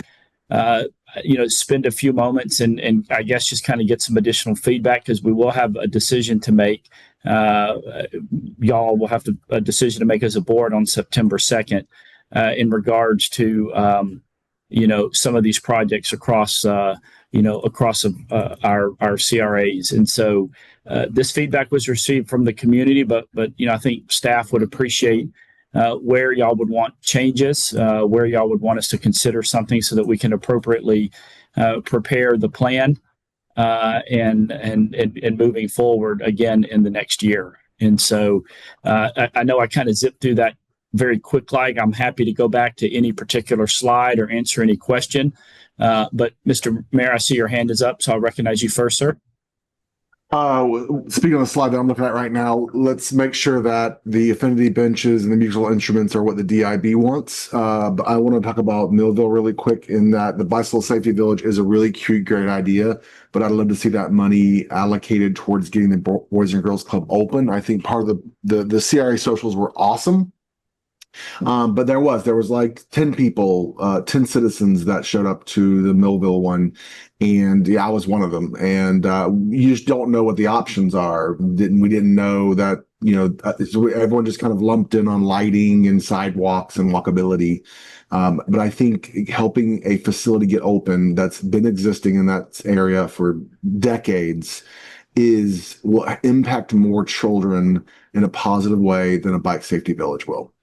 spend a few moments and I guess just kind of get some additional feedback, because we will have a decision to make. Y'all will have a decision to make as a board on September 2nd in regards to, some of these projects across our CRAs. And so this feedback was received from the community, but I think staff would appreciate where y'all would want changes, where y'all would want us to consider something so that we can appropriately prepare the plan and moving forward again in the next year. And so I know I kind of zipped through that very quick. I'm happy to go back to any particular slide or answer any question. But Mr. Mayor, I see your hand is up, so I'll recognize you first, sir. Speaking on the slide that I'm looking at right now, let's make sure that the affinity benches and the musical instruments are what the DIB wants. But I want to talk about Millville really quick in that the Bicycle Safety Village is a really cute, great idea, but I'd love to see that money allocated towards getting the Boys and Girls Club open. I think part of the CRA socials were awesome. But there was like 10 people, 10 citizens that showed up to the Millville one. And yeah, I was one of them. And you just don't know what the options are. We didn't know that, so everyone just kind of lumped in on lighting and sidewalks and walkability. But I think helping a facility get open that's been existing in that area for decades will impact more children in a positive way than a bike safety village will.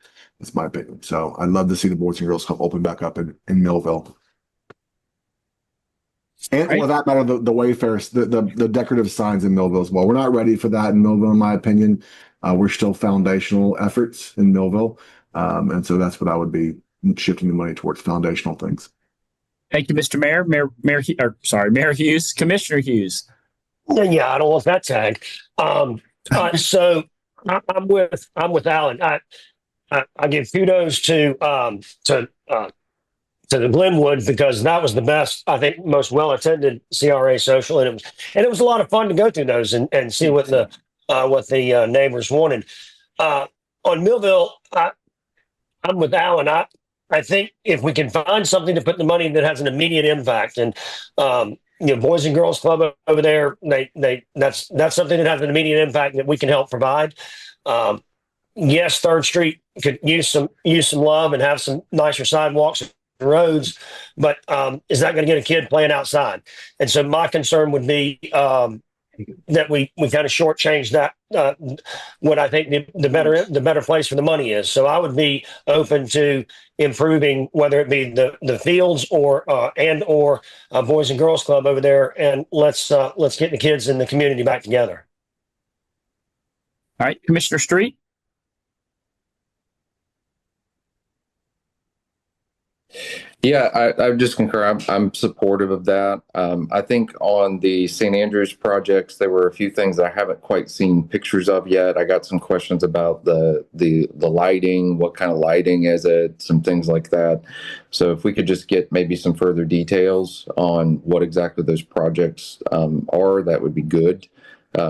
That's my opinion. So I'd love to see the Boys and Girls Club open back up in Millville. And Right. for that matter, the Wayfarers, the decorative signs in Millville as well. We're not ready for that in Millville, in my opinion. We're still foundational efforts in Millville. And so that's what I would be shifting the money towards, foundational things. Thank you, Mr. Mayor. Mayor Hughes, Commissioner Hughes. Yeah, I don't want that tag. So I'm with Alan. I give kudos to the Glenwood because that was the best, I think, most well attended CRA social, and it was a lot of fun to go through those and see what the neighbors wanted. On Millville, I'm with Alan. I think if we can find something to put the money that has an immediate impact, and Boys and Girls Club over there, that's something that has an immediate impact that we can help provide. Yes, 3rd Street could use some love and have some nicer sidewalks and roads, but is that going to get a kid playing outside? And so my concern would be that we kind of shortchange that what I think the better place for the money is. So I would be open to improving whether it be the fields or Boys and Girls Club over there, and let's get the kids in the community back together. All right, Commissioner Street. Yeah, I just concur. I'm supportive of that. I think on the St. Andrews projects, there were a few things I haven't quite seen pictures of yet. I got some questions about the lighting, what kind of lighting is it, some things like that. So if we could just get maybe some further details on what exactly those projects are, that would be good.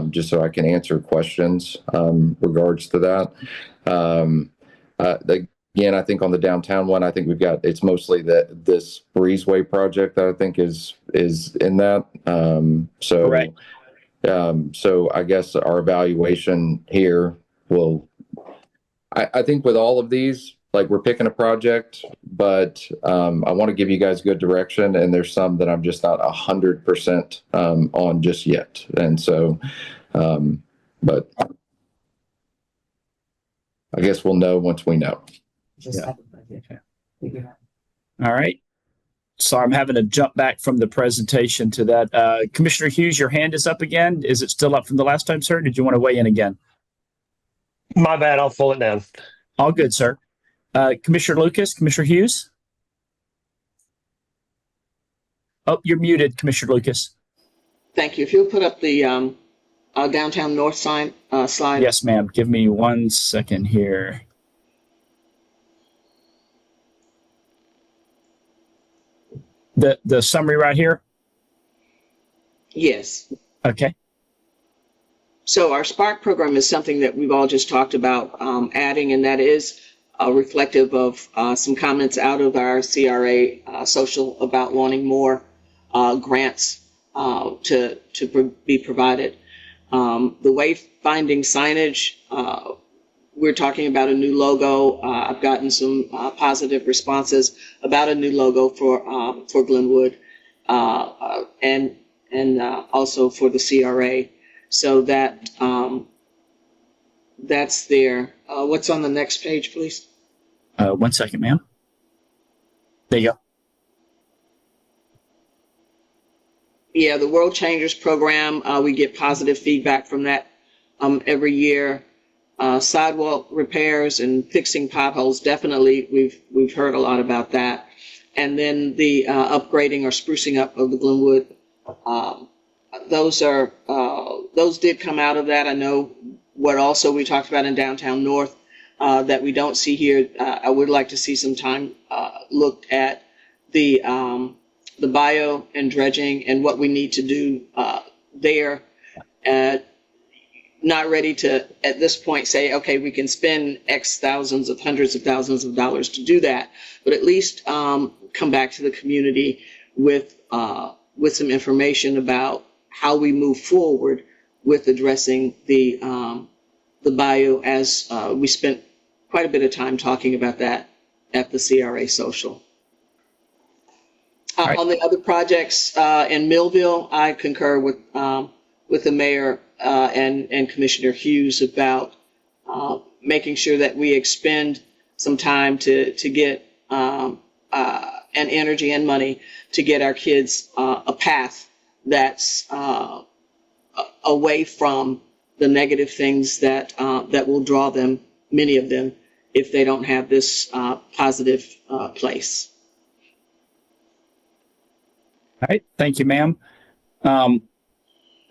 Just so I can answer questions regards to that. Again, I think on the downtown one, I think it's mostly this breezeway project that I think is in that. Correct. So I guess our evaluation here I think with all of these, like we're picking a project, but I want to give you guys good direction, and there's some that I'm just not 100% on just yet. And so, but I guess we'll know once we know. Yeah. All right. So I'm having to jump back from the presentation to that. Commissioner Hughes, your hand is up again. Is it still up from the last time, sir? Did you want to weigh in again? My bad. I'll pull it down. All good, sir. Commissioner Lucas, Commissioner Hughes. Oh, you're muted, Commissioner Lucas. Thank you. If you'll put up the downtown north sign slide. Yes, ma'am. Give me 1 second here. The summary right here. Yes. Okay. So our Spark program is something that we've all just talked about adding, and that is reflective of some comments out of our CRA social about wanting more grants to be provided. The wayfinding signage, we're talking about a new logo. I've gotten some positive responses about a new logo for Glenwood and also for the CRA. So that that's there. What's on the next page, please? 1 second, ma'am. There you go. Yeah, the World Changers program, we get positive feedback from that every year. Sidewalk repairs and fixing potholes, definitely we've heard a lot about that. And then the upgrading or sprucing up of the Glenwood, those those did come out of that. I know what also we talked about in downtown North that we don't see here. I would like to see some time looked at the bio and dredging and what we need to do there. Not ready to, at this point, say, okay, we can spend X thousands of hundreds of thousands of dollars to do that, but at least come back to the community with some information about how we move forward with addressing the bio, as we spent quite a bit of time talking about that at the CRA social. Right. On the other projects in Millville, I concur with the mayor and Commissioner Hughes about making sure that we expend some time to get and energy and money to get our kids a path that's away from the negative things that will draw them, many of them, if they don't have this positive place. All right. Thank you, ma'am.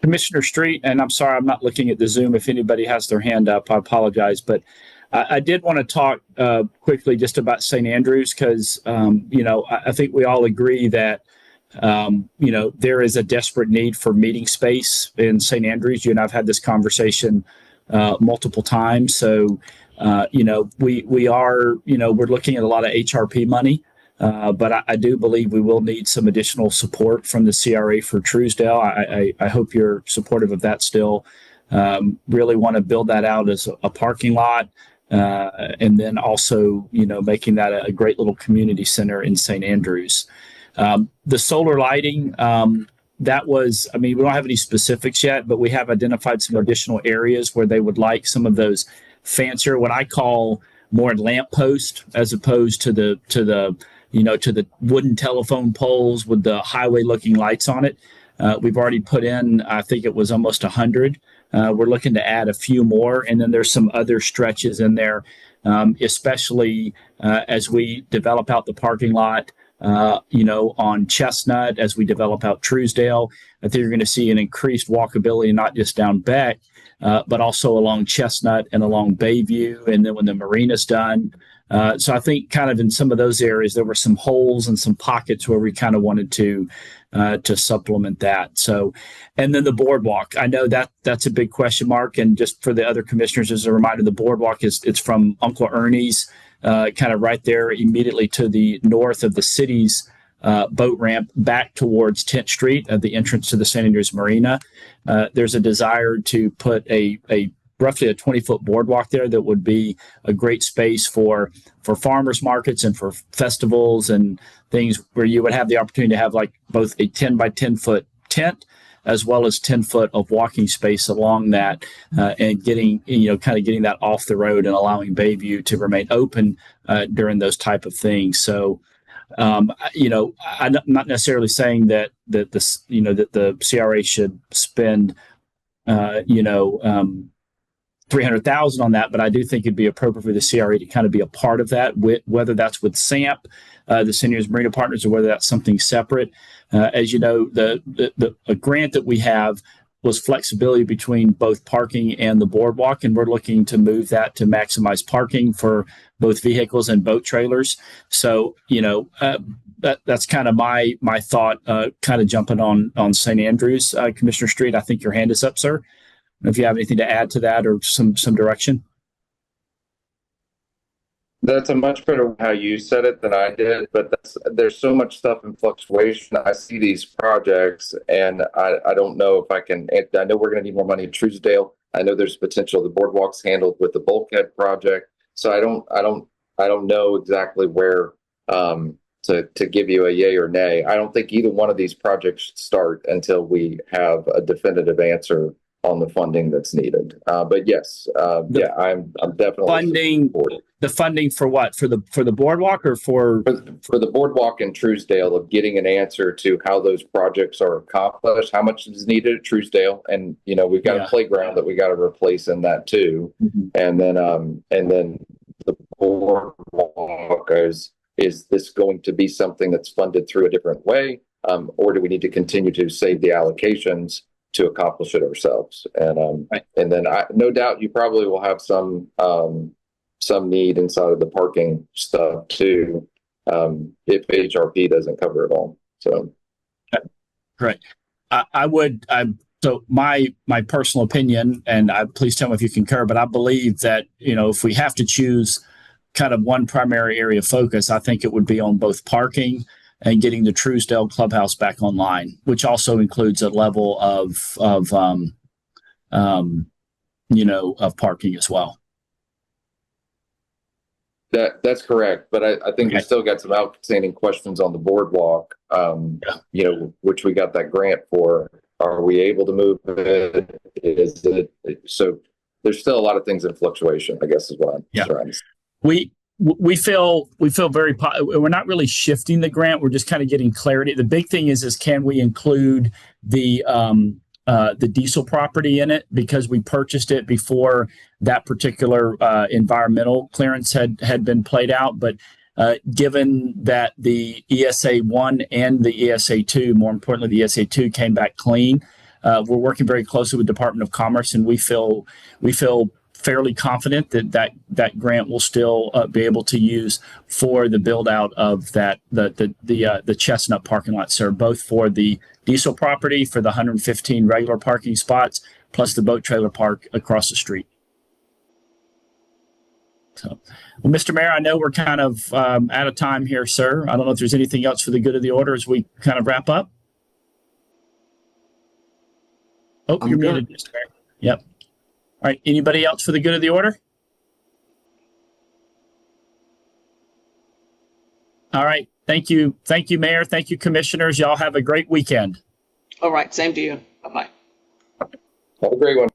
Commissioner Street, and I'm sorry, I'm not looking at the Zoom. If anybody has their hand up, I apologize. But I did want to talk quickly just about St. Andrews because, I think we all agree that, there is a desperate need for meeting space in St. Andrews. You and I've had this conversation multiple times. So, we are, we're looking at a lot of HRP money. But I do believe we will need some additional support from the CRA for Truesdale. I hope you're supportive of that still. Really want to build that out as a parking lot. And then also, making that a great little community center in St. Andrews. The solar lighting, that was, we don't have any specifics yet, but we have identified some additional areas where they would like some of those fancier, what I call more lamppost, as opposed to the wooden telephone poles with the highway looking lights on it. We've already put in, I think it was almost 100. We're looking to add a few more. And then there's some other stretches in there, especially as we develop out the parking lot, on Chestnut, as we develop out Truesdale. I think you're going to see an increased walkability, not just down Beck, but also along Chestnut and along Bayview. And then when the marina's done. So I think kind of in some of those areas, there were some holes and some pockets where we kind of wanted to supplement that. So, and then the boardwalk, I know that's a big question mark. And just for the other commissioners, as a reminder, the boardwalk it's from Uncle Ernie's, kind of right there immediately to the north of the city's boat ramp back towards 10th Street at the entrance to the St. Andrews Marina. There's a desire to put a roughly a 20-foot boardwalk there that would be a great space for farmers markets and for festivals and things where you would have the opportunity to have like both a 10 by 10 foot tent as well as 10 foot of walking space along that, and getting that off the road and allowing Bayview to remain open during those type of things. So, I'm not necessarily saying that the CRA should spend, 300,000 on that, but I do think it'd be appropriate for the CRA to kind of be a part of that, whether that's with SAMP, the St. Andrews Marina Partners, or whether that's something separate. As you know, a grant that we have was flexibility between both parking and the boardwalk, and we're looking to move that to maximize parking for both vehicles and boat trailers. So, that's kind of my thought, kind of jumping on St. Andrews, Commissioner Street. I think your hand is up, sir. If you have anything to add to that or some direction. That's a much better how you said it than I did, but there's so much stuff in fluctuation. I see these projects and I don't know if I can. I know we're going to need more money in Truesdale. I know there's potential the boardwalk's handled with the bulkhead project. So I don't know exactly where to give you a yay or nay. I don't think either one of these projects should start until we have a definitive answer on the funding that's needed. But yes, I'm definitely the funding for what? For the boardwalk or for the boardwalk in Truesdale, of getting an answer to how those projects are accomplished, how much is needed at Truesdale, and we've got a playground that we got to replace in that too. Mm-hmm. And then the boardwalk is this going to be something that's funded through a different way, or do we need to continue to save the allocations to accomplish it ourselves. And Right. and then no doubt you probably will have some need inside of the parking stuff too, if HRP doesn't cover it all. So So my personal opinion, and please tell me if you concur, but I believe that, if we have to choose kind of one primary area of focus, I think it would be on both parking and getting the Truesdale Clubhouse back online, which also includes a level of parking as well. that's correct. But I think we still got some outstanding questions on the boardwalk, which we got that grant for. Are we able to move it? Is it so? There's still a lot of things in fluctuation, I guess is what I'm trying to say. We feel very we're not really shifting the grant. We're just kind of getting clarity. The big thing is can we include the diesel property in it, because we purchased it before that particular environmental clearance had been played out. But given that the ESA 1 and the ESA 2, more importantly, the ESA 2 came back clean, we're working very closely with Department of Commerce, and we feel fairly confident that grant will still be able to use for the build out of the Chestnut parking lot, sir, both for the diesel property, for the 115 regular parking spots, plus the boat trailer park across the street. So, well, Mr. Mayor, I know we're kind of out of time here, sir. I don't know if there's anything else for the good of the order as we kind of wrap up. Oh, I'm you're good. muted, Mr. Mayor. Yep. All right. Anybody else for the good of the order? All right. Thank you. Thank you, Mayor. Thank you, Commissioners. Y'all have a great weekend. All right, same to you. Bye-bye. Have a great one.